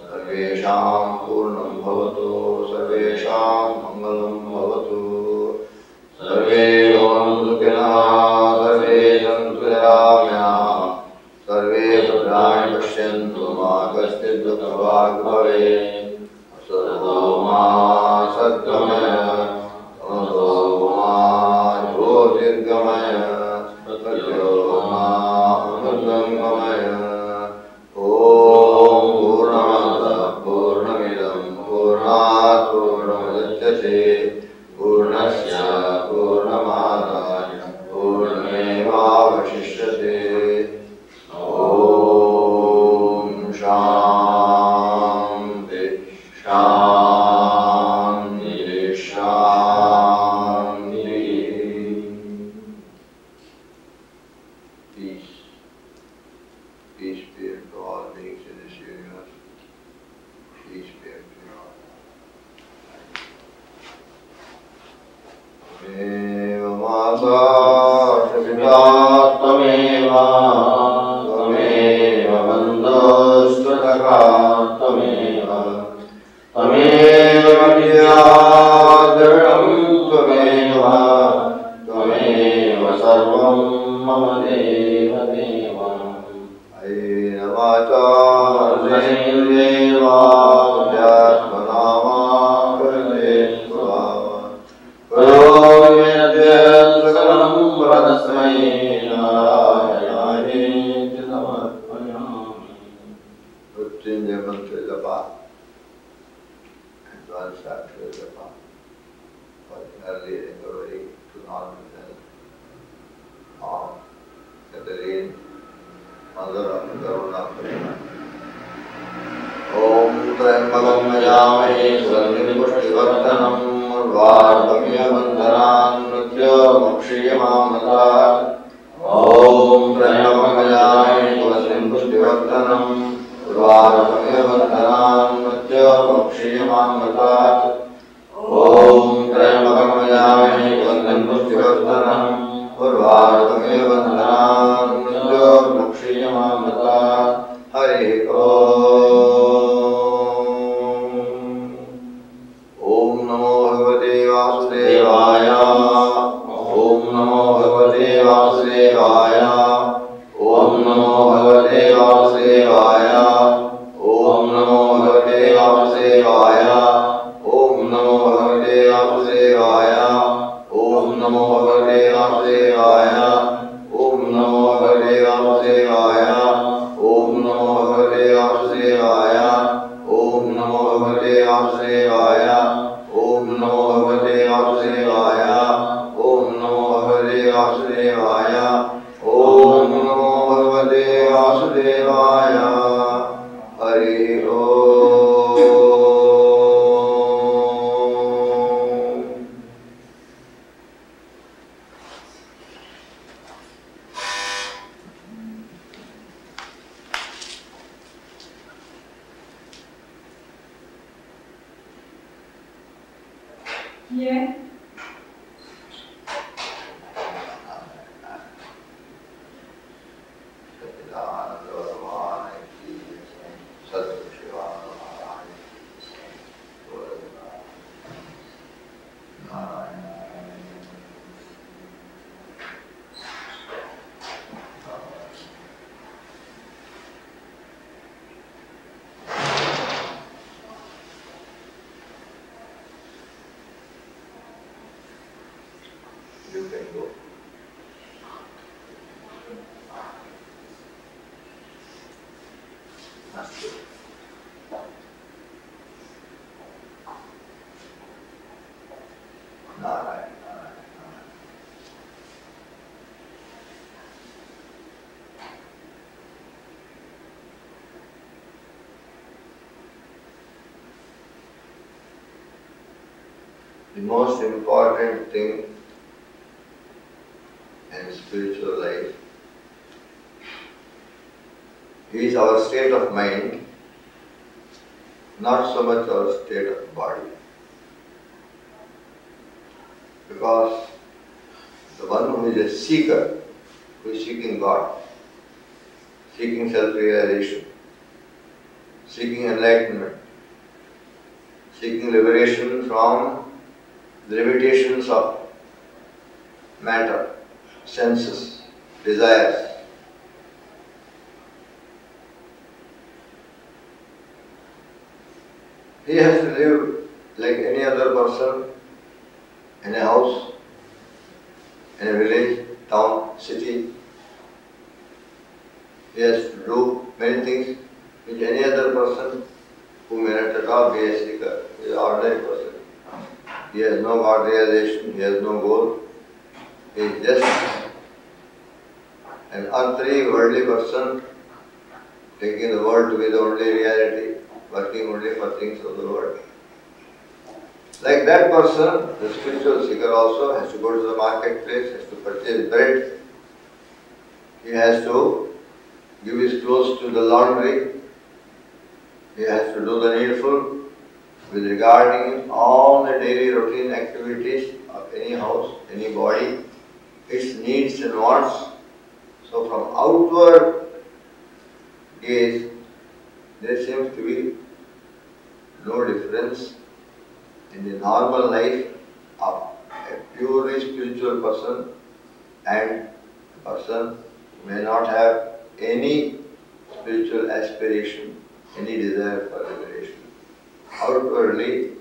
सर्वेषां पूर्णं भवतु, सर्वेषां मङ्गलं भवतु, सर्वे भवन्तु सुखिनः, सर्वे सन्तु निरामयाः, सर्वे भद्राणि पश्यन्तु, मा कश्चित् दुःखभाग् भवेत्, असतो मा सद्गमय, तमसो मा ज्योतिर्गमय, सत्यो मा अमृतङ्गमय। ॐ पूर्णमदः पूर्णमिदं पूर्णात् पूर्णमुदच्यते पूर्णस्य पूर्णमादाय पूर्णमेवावशिष्यते। ॐ शान्ति शान्ति शान्ति। Peace. Peace be to all beings in this universe. Peace be to all. Tvamev mata pitta tvameva, tvameva bandhustvaka tvameva, tvameva vidyadharam tvameva, tvameva sarvam mama deva deva. Aina vacha deva vyatmanama pradeshva Provyadhyam sakalam pradasmai narayanahi samarpayami. Mrityunjaya mantra japa and one chapter japa for early recovery to normal health of Catherine, mother of Karuna Prema. Om Trayambakam Yajamani Sugandim Pushtivartanam Varvamyabandhanan Mrityomukshiyamamataat. Om Trayambakam Yajamani Sugandim Pushtivartanam Varvamyabandhanan Mrityomukshiyamamataat. Om Trayambakam Yajamani Sugandim Pushtivartanam Varvamyabandhanan Mrityomukshiyamamataat. Hari Om Namo Bhagavate Vasudevaya. Om Namo Bhagavate Vasudevaya. Om Namo Bhagavate Vasudevaya. Om Namo Bhagavate Vasudevaya. Om Namo Bhagavate Vasudevaya. Om Namo Bhagavate Vasudevaya. Om Namo Bhagavate Vasudevaya. Om Namo Bhagavate Vasudevaya. Om Namo Bhagavate Vasudevaya. Om Namo Bhagavate Vasudevaya. Om Namo Bhagavate Vasudevaya. Om Namo Bhagavate Vasudevaya. Hari Om. Yeah. You can go. Master. Narayana, Narayana. The most important thing in spiritual life is our state of mind, not so much our state of body. Because the one who is a seeker who is seeking God, seeking self-realization, seeking enlightenment, seeking liberation from the limitations of matter, senses, desires. He has to live like any other person in a house, in a village, town, city. He has to do many things which any other person who may not at all be a seeker, he is an ordinary person. He has no God realization, he has no goal. He is just an earthly, worldly person, taking the world to be the only reality, working only for things of the world. Like that person, the spiritual seeker also has to go to the marketplace, has to purchase bread, he has to give his clothes to the laundry, he has to do the needful with regarding all the daily routine activities of any house, any body, its needs and wants. So from outward gaze, there seems to be no difference in the normal life of a purely spiritual person and a person who may not have any spiritual aspiration, any desire for liberation. Outwardly,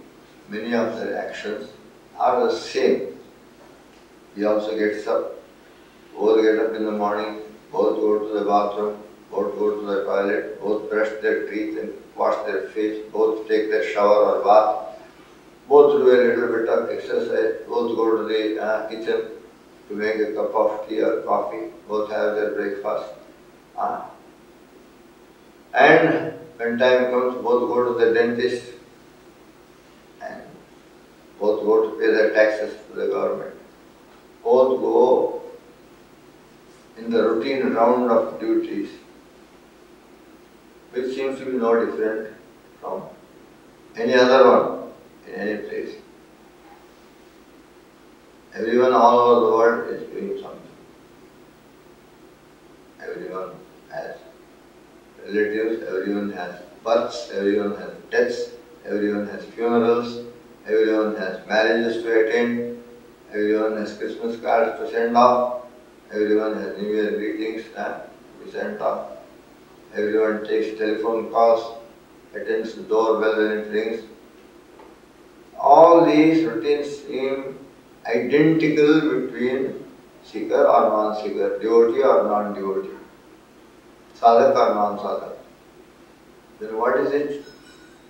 many of their actions are the same. He also gets up, both get up in the morning, both go to the bathroom, both go to the toilet, both brush their teeth and wash their face, both take their shower or bath, both do a little bit of exercise, both go to the kitchen to make a cup of tea or coffee, both have their breakfast. And when time comes, both go to the dentist and both go to pay their taxes to the government. Both go in the routine round of duties, which seems to be no different from any other one in any place. Everyone all over the world is doing something. Everyone has relatives, everyone has births, everyone has deaths, everyone has funerals, everyone has marriages to attend, everyone has Christmas cards to send off, everyone has New Year greetings to be sent off, everyone takes telephone calls, attends the doorbell when it rings. All these routines seem identical between seeker or non-seeker, devotee or non-devotee, sadhak or non-sadhak. Then what is it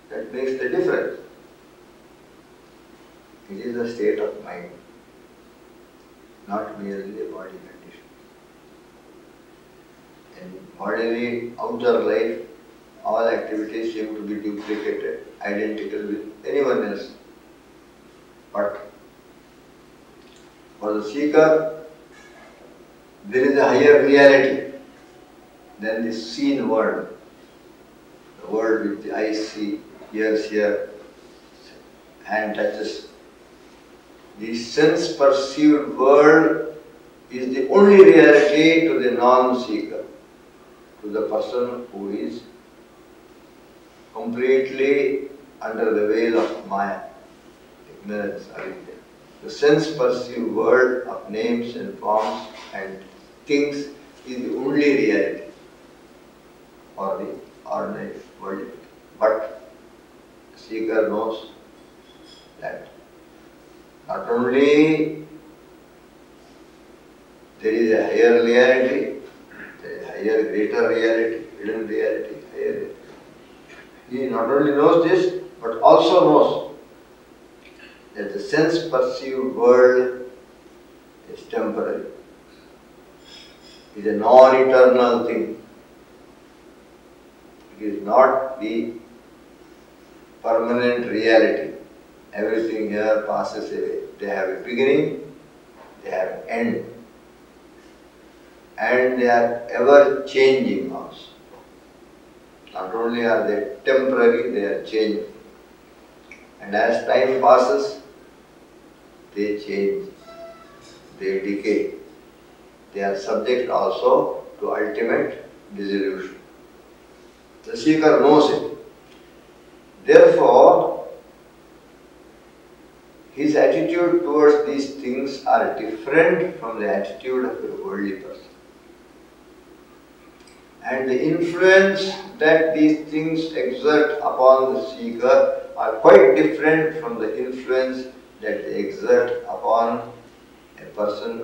that makes the difference? It is a state of mind, not merely a body condition. In bodily outer life, all activities seem to be duplicated, identical with anyone else. But for the seeker, there is a higher reality than the seen world. The world which the eyes see, ears hear, hand touches. The sense-perceived world is the only reality to the non-seeker, to the person who is completely under the veil of Maya, ignorance, avidya. The sense-perceived world of names and forms and things is the only reality for the ordinary world. But the seeker knows that not only there is a higher reality, there is a higher, greater reality, hidden reality, higher reality. He not only knows this, but also knows that the sense-perceived world is temporary. It is a non-eternal thing. It is not the permanent reality. Everything here passes away. They have a beginning, they have an end. And they are ever changing also. Not only are they temporary, they are changing. And as time passes, they change, they decay, they are subject also to ultimate dissolution. The seeker knows it. Therefore, his attitude towards these things are different from the attitude of a worldly person. And the influence that these things exert upon the seeker are quite different from the influence that they exert upon a person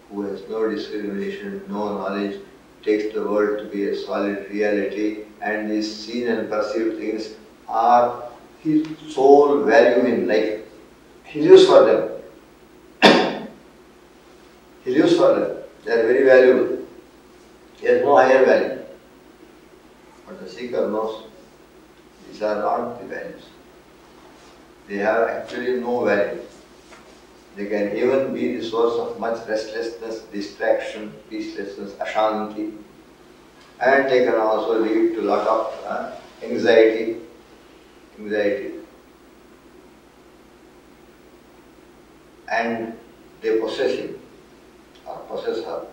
who has no discrimination, no knowledge, takes the world to be a solid reality, and these seen and perceived things are his sole value in life. He lives for them. He lives for them. They are very valuable. He has no higher value. But the seeker knows these are not the values. They have actually no value. They can even be the source of much restlessness, distraction, peacelessness, ashanti, and they can also lead to a lot of anxiety. And they possess him or possess her.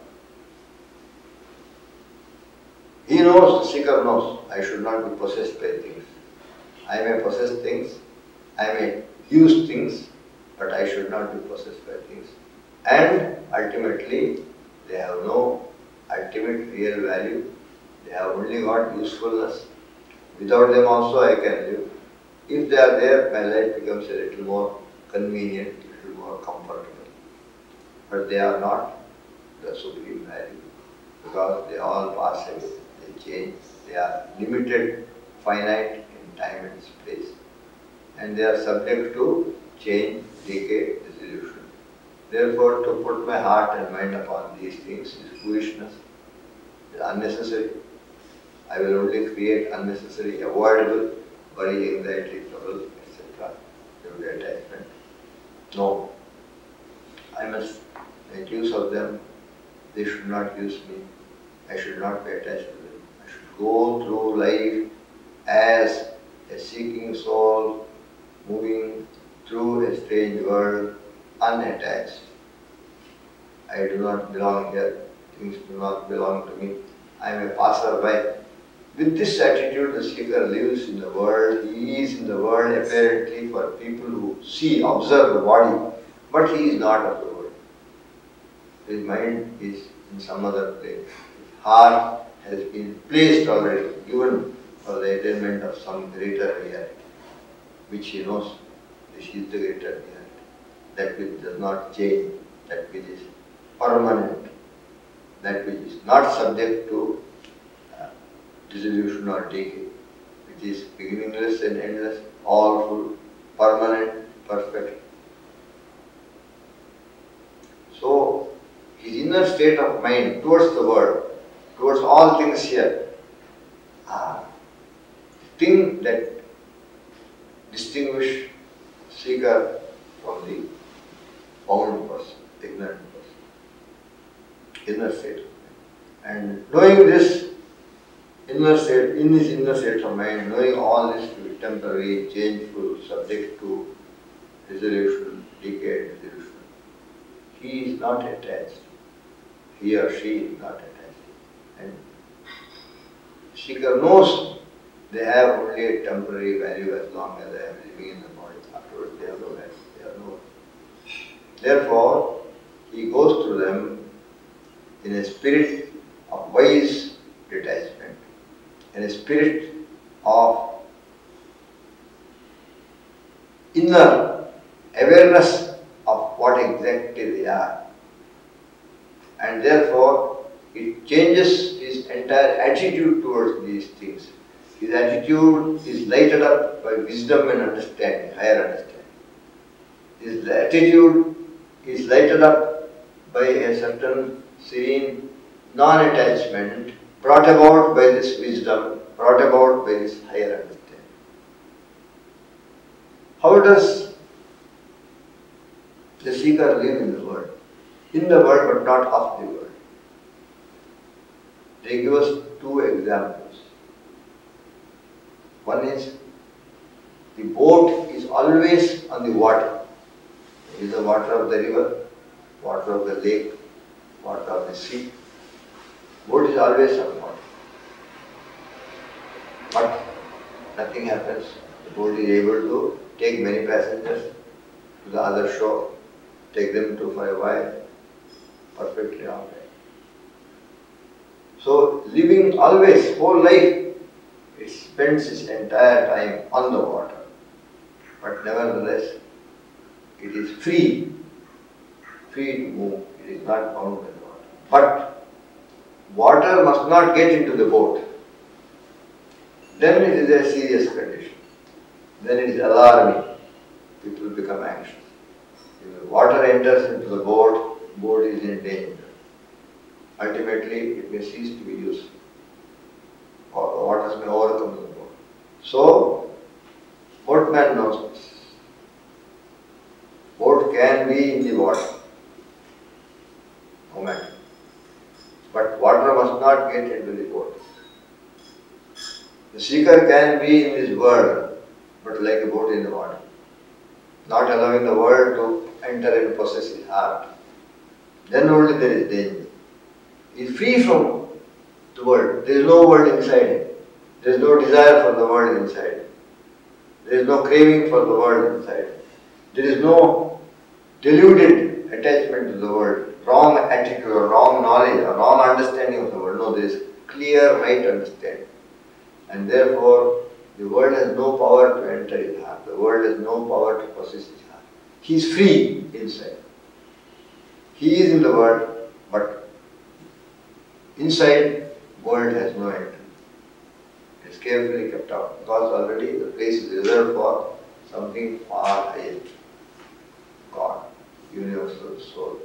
He knows, the seeker knows, I should not be possessed by things. I may possess things, I may use things, but I should not be possessed by things. And ultimately, they have no ultimate real value. They have only got usefulness. Without them also I can live. If they are there, my life becomes a little more convenient, a little more comfortable. But they are not the supreme value, because they all pass away, they change, they are limited, finite in time and space. And they are subject to change, decay, dissolution. Therefore, to put my heart and mind upon these things is foolishness, is unnecessary. I will only create unnecessary, avoidable worry, anxiety, trouble, etc. due to attachment. No. I must make use of them. They should not use me. I should not be attached to them. I should go through life as a seeking soul, moving through a strange world, unattached. I do not belong here. Things do not belong to me. I am a passerby. With this attitude, the seeker lives in the world. He is in the world apparently for people who see, observe the body, but he is not of the world. His mind is in some other place. His heart has been placed already, given for the attainment of some greater reality, which he knows. This is the greater reality. That which does not change, that which is permanent, that which is not subject to dissolution or decay, which is beginningless and endless, all full, permanent, perfect. So, his inner state of mind towards the world, towards all things here, are things that distinguish seeker from the bound person, ignorant person, inner state. And knowing this inner state, in his inner state of mind, knowing all this to be temporary, changeful, subject to dissolution, decay, dissolution, he is not attached. He or she is not attached. And seeker knows they have only a temporary value as long as I am living in the body. Afterwards they have no value, they have no. Therefore, he goes through them in a spirit of wise detachment, in a spirit of inner awareness of what exactly they are. And therefore, it changes his entire attitude towards these things. His attitude is lighted up by wisdom and understanding, higher understanding. His attitude is lighted up by a certain serene non-attachment brought about by this wisdom, brought about by this higher understanding. How does the seeker live in the world? In the world but not of the world. They give us two examples. One is, the boat is always on the water. It is the water of the river, water of the lake, water of the sea. Boat is always on water. But nothing happens. The boat is able to take many passengers to the other shore, take them to for a while, perfectly all right. So living always, whole life, it spends its entire time on the water. But nevertheless, it is free to move. It is not bound by the water. But water must not get into the boat. Then it is a serious condition. Then it is alarming. People become anxious. If the water enters into the boat is in danger. Ultimately, it may cease to be useful. Or the waters may overcome the boat. So, boatman knows this. Boat can be in the water. No matter. But water must not get into the boat. The seeker can be in this world, but like a boat in the water. Not allowing the world to enter and possess his heart. Then only there is danger. He is free from the world. There is no world inside him. There is no desire for the world inside him. There is no craving for the world inside him. There is no deluded attachment to the world, wrong attitude or wrong knowledge or wrong understanding of the world. No, there is clear, right understanding. And therefore, the world has no power to enter his heart. The world has no power to possess his heart. He is free inside. He is in the world, but inside, world has no entry. It is carefully kept out because already the place is reserved for something far higher. God, universal soul,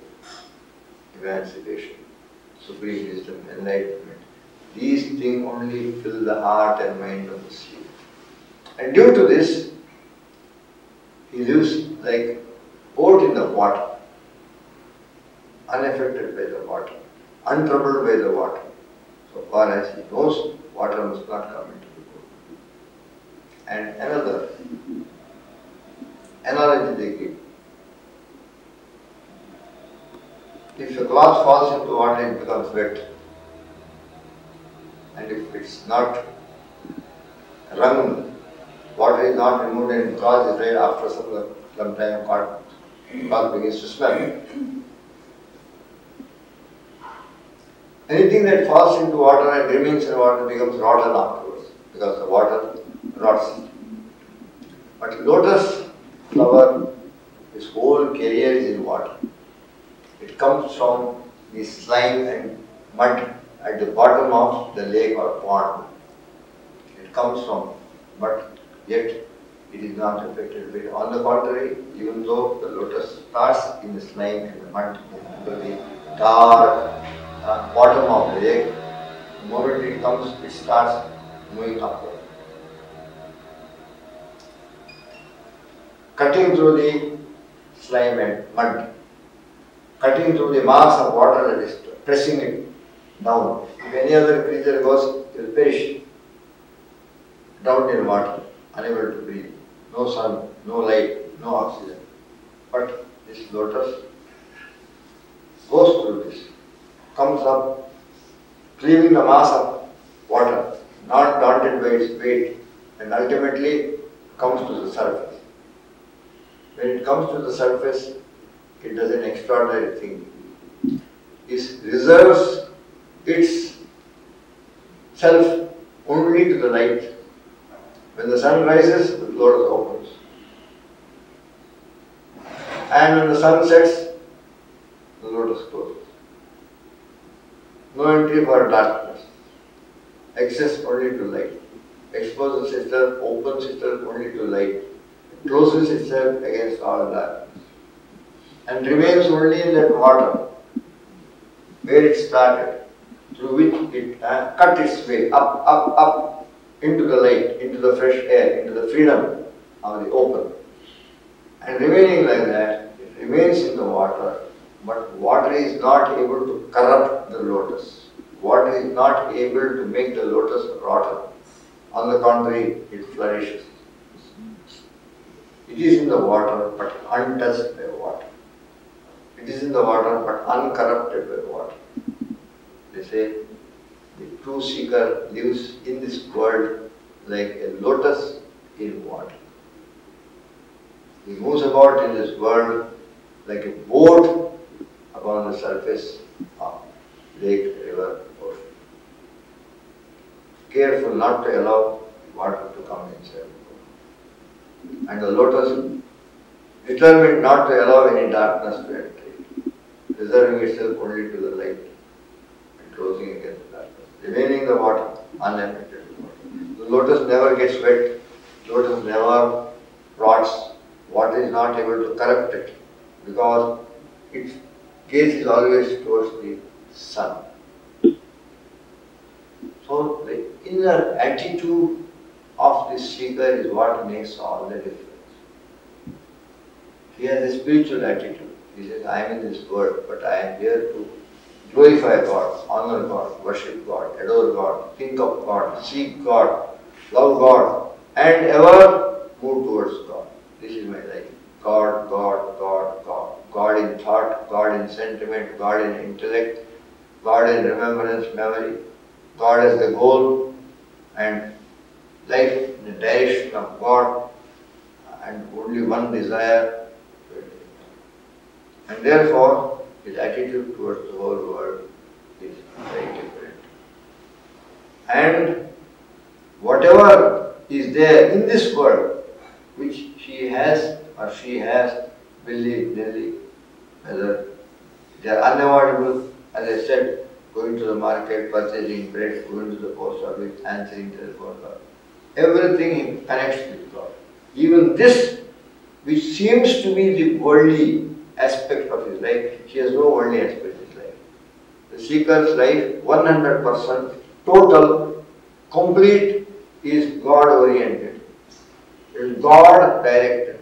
emancipation, supreme wisdom, enlightenment. These things only fill the heart and mind of the seeker. And due to this, he lives like boat in the water, unaffected by the water, untroubled by the water. So far as he knows, water must not come into the boat. And another analogy they give. If a cloth falls into water, it becomes wet. And if it's not wrung, water is not removed and cloth is dried after some time, cloth begins to smell. Anything that falls into water and remains in water becomes rotten afterwards because the water rots it. But lotus flower, its whole career is in water. It comes from the slime and mud at the bottom of the lake or pond. It comes from, but yet it is not affected by it. On the contrary, even though the lotus starts in the slime and the mud, in the dark bottom of the lake, the moment it comes, it starts moving upward. Cutting through the slime and mud, cutting through the mass of water that is pressing it down. If any other creature goes, it will perish, drowned in water, unable to breathe. No sun, no light, no oxygen. But this lotus goes through this, comes up, cleaving the mass of water, not daunted by its weight, and ultimately comes to the surface. When it comes to the surface, it does an extraordinary thing. It reserves its self only to the light. When the sun rises, the lotus opens. And when the sun sets, the lotus closes. No entry for darkness. Access only to light. Exposes itself, opens itself only to light. Closes itself against all darkness. And remains only in that water where it started, through which it cut its way up into the light, into the fresh air, into the freedom of the open. And remaining like that, it remains in the water, but water is not able to corrupt the lotus. Water is not able to make the lotus rotten. On the contrary, it flourishes. It is in the water, but untouched by water. It is in the water but uncorrupted by water. They say the true seeker lives in this world like a lotus in water. He moves about in this world like a boat upon the surface of lake, river, ocean. Careful not to allow water to come inside. And the lotus determined not to allow any darkness to enter it, reserving itself only to the light and closing against the darkness, remaining the water unaffected. The lotus never gets wet, lotus never rots, water is not able to corrupt it because its gaze is always towards the sun. So the inner attitude of the seeker is what makes all the difference. He has a spiritual attitude. He says, I am in this world, but I am here to glorify God, honor God, worship God, adore God, think of God, seek God, love God, and ever move towards God. This is my life. God, God, God, God. God in thought, God in sentiment, God in intellect, God in remembrance, memory. God as the goal and life in the direction of God and only one desire. And therefore, his attitude towards the whole world is very different. And whatever is there in this world, which he has or she has, willy-nilly, whether they are unavoidable, as I said, going to the market, purchasing bread, going to the post office, answering telephone calls. Everything connects with God. Even this, which seems to be the worldly aspect of his life, he has no worldly aspect of his life. The seeker's life, 100%, total, complete, is God-oriented. It is God-directed.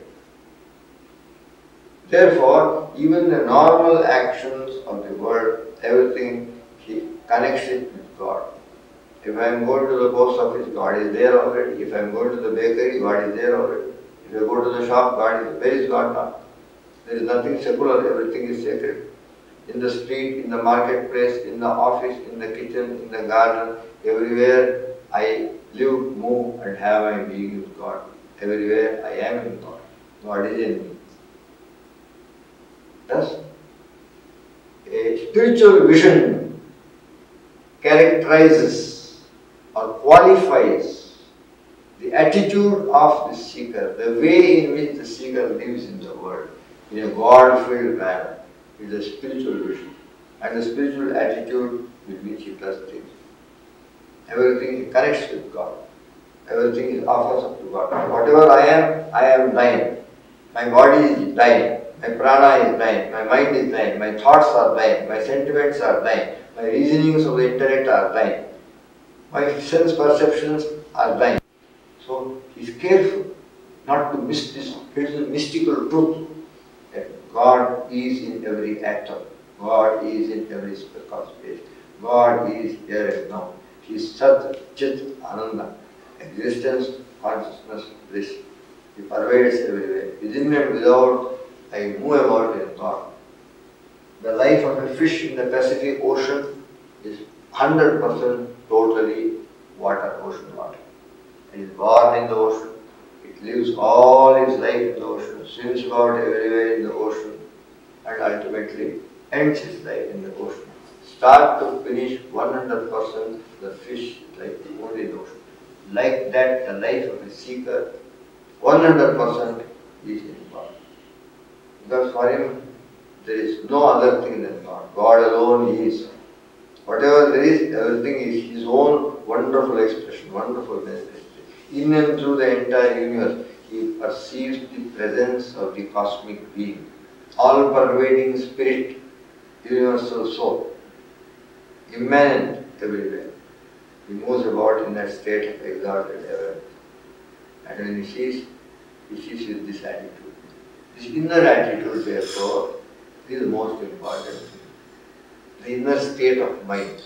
Therefore, even the normal actions of the world, everything, he connects it with God. If I am going to the post office, God is there already. If I am going to the bakery, God is there already. If I go to the shop, God is there. Where is God now? There is nothing secular, everything is sacred. In the street, in the marketplace, in the office, in the kitchen, in the garden, everywhere I live, move and have my being with God. Everywhere I am in God. God is in me. Thus, a spiritual vision characterizes or qualifies the attitude of the seeker, the way in which the seeker lives in the world, in a God-filled manner, is a spiritual vision and the spiritual attitude with which he does things. Everything he connects with God. Everything is offers up to God. Whatever I am dying. My body is dying. My prana is dying. My mind is dying. My thoughts are dying. My sentiments are dying. My reasonings of the intellect are dying. My sense perceptions are dying. So he is careful not to miss this little mystical truth that God is in every atom. God is in every speck of space. God is here and now. He is Sat, Chit, Ananda. Existence, consciousness, bliss. He pervades everywhere. Within and without, I move about in God. The life of a fish in the Pacific Ocean is 100% totally water, ocean water. It is born in the ocean. It lives all its life in the ocean, swims about everywhere in the ocean, and ultimately ends its life in the ocean. Start to finish, 100% the fish is like only in the ocean. Like that, the life of a seeker, 100% is in God. Because for him, there is no other thing than God. God alone is. Whatever there is, everything is his own wonderful expression, wonderful manifestation. In and through the entire universe, he perceives the presence of the cosmic being, all-pervading spirit, universal soul, immanent everywhere. He moves about in that state of exalted awareness. And when he sees with this attitude. This inner attitude, therefore, is the most important thing. The inner state of mind.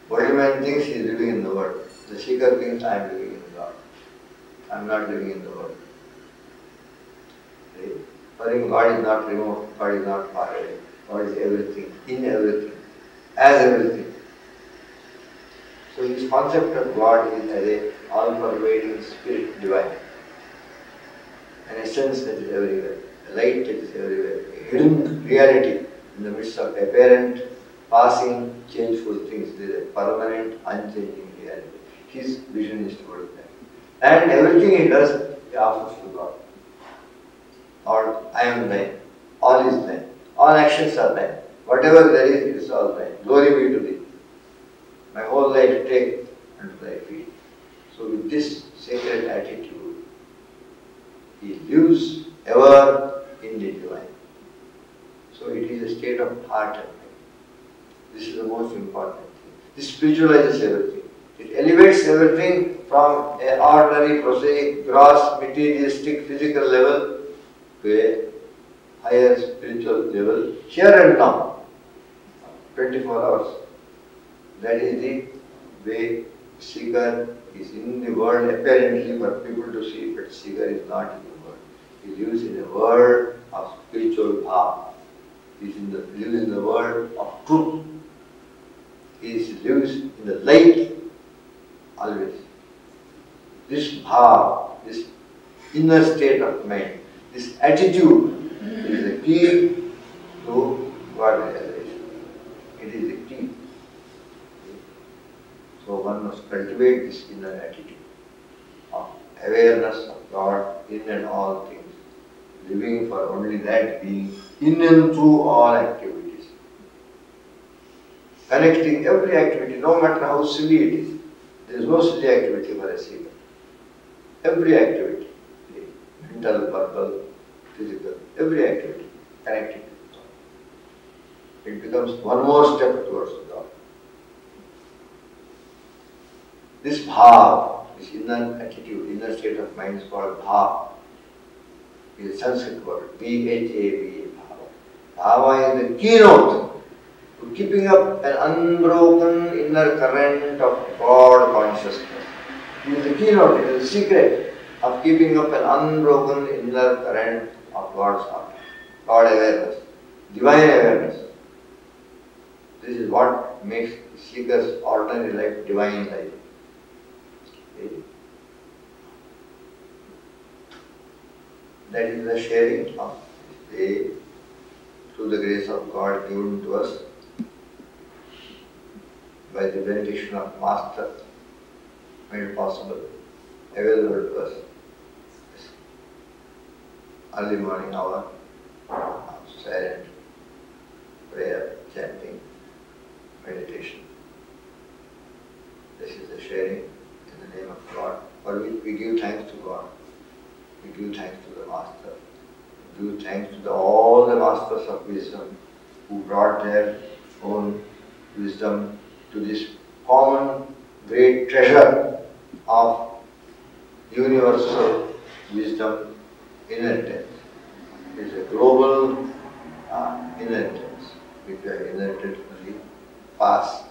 Worldly man thinks he is living in the world. The seeker thinks I am living in God. I am not living in the world. For him, God is not remote, God is not far away. God is everything, in everything, as everything. So his concept of God is as a all-pervading spirit divine. An essence that is everywhere, a light that is everywhere, a hidden reality in the midst of apparent, passing, changeful things. There is a permanent, unchanging reality. His vision is towards that. And everything he does, he offers to God. Lord, I am thine. All is thine. All actions are thine. Whatever there is, it is all thine. Glory be to thee. My whole life take unto thy feet. So with this sacred attitude, he lives ever in the divine. So it is a state of heart and mind. This is the most important thing. This spiritualizes everything. It elevates everything from an ordinary, prosaic, gross, materialistic, physical level to a higher spiritual level, here and now, 24 hours. That is the way seeker is in the world apparently for people to see, but seeker is not in the world. He lives in a world of spiritual power. He lives in the world of truth. He lives in the light always. This bhav, this inner state of mind, this attitude is the key to God realization. It is the key. So one must cultivate this inner attitude of awareness of God in and all things, living for only that being in and through all activities. Connecting every activity, no matter how silly it is. There is no silly activity for a seeker. Every activity, mental, verbal, physical, every activity connected to God. It becomes one more step towards God. This bhav, this inner attitude, inner state of mind is called bhav. It is a Sanskrit word, bhava. Bhava is the keynote to keeping up an unbroken inner current of God consciousness. It is the keynote, it is the secret of keeping up an unbroken inner current of God's heart, God awareness, divine awareness. This is what makes the seeker's ordinary life divine life. That is the sharing of the through the grace of God given to us by the benediction of Master, made possible, available to us. This early morning hour of silent prayer, chanting, meditation. This is the sharing in the name of God, for which we give thanks to God. We give thanks to the Master. We give thanks to all the Masters of wisdom who brought their own wisdom to this common great treasure of universal wisdom, inheritance. It is a global inheritance which we have inherited from the past.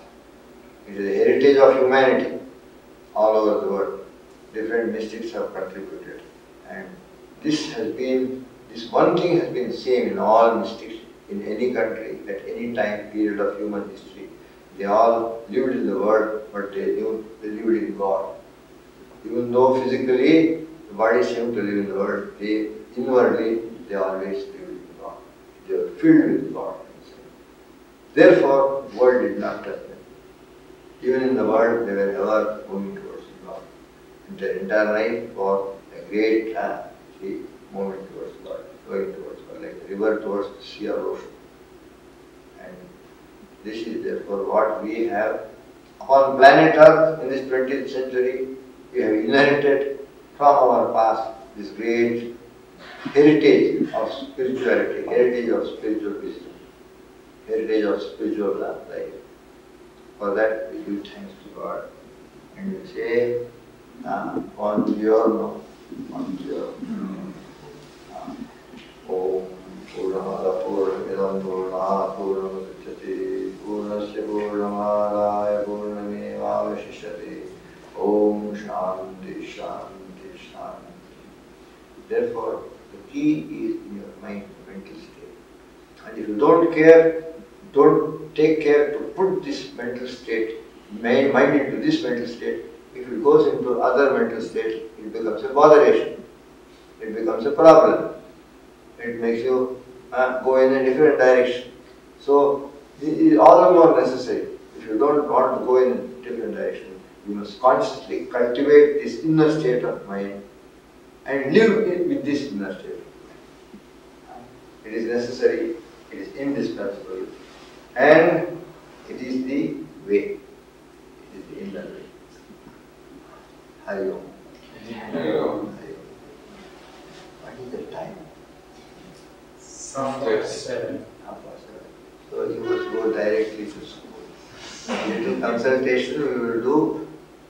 It is a heritage of humanity all over the world. Different mystics have contributed. And this one thing has been same in all mystics, in any country, at any time period of human history. They all lived in the world, but they lived in God. Even though physically the body seemed to live in the world, inwardly they always lived in God. They were filled with God. Therefore, the world did not touch them. Even in the world, they were ever moving towards God. And their entire life was a great movement towards God, going towards God, like the river towards the sea or ocean. And this is therefore what we have on planet Earth in this 20th century. We have inherited from our past this great heritage of spirituality, heritage of spiritual wisdom, heritage of spiritual life. For that we give thanks to God and we say, buongiorno, buongiorno. Om Purnamada Purnamidam Purnat Purnamudachyate Purnasya Purnamadaya Purnameva Vashishyate. Om Shanti Shanti Shanti. Therefore, the key is in your mind, mental state. And if you don't care, don't take care to put this mental state, mind into this mental state, if it goes into other mental state, it becomes a botheration. It becomes a problem. It makes you go in a different direction. So, it is all the more necessary. If you don't want to go in a different direction, you must consciously cultivate this inner state of mind and live with this inner state of mind. It is necessary, it is indispensable, and it is the way. It is the inner way. Hari Om. Hari Om. What is the time? After 7. So you must go directly to school. Little consultation we will do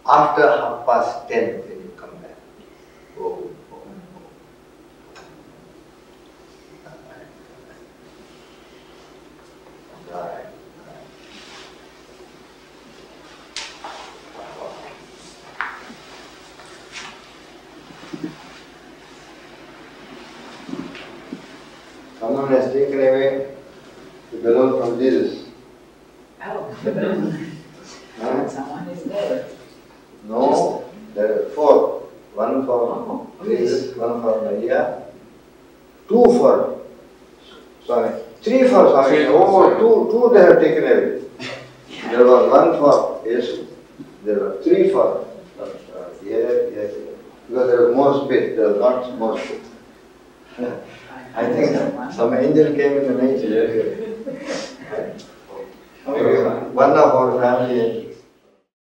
after 10:30 when you come back. Oh. Right. Someone has taken away the balloon from Jesus. Oh, Huh? someone is there. No, there are 4. One for Jesus, one for Maria, 2 for Swami, 3 for Swami. Three for Oh, two they have taken away. There was 1 for Jesus, there were 3 for here. Because there was more space, there was not more space. I think some angel came in the night. Maybe one of our family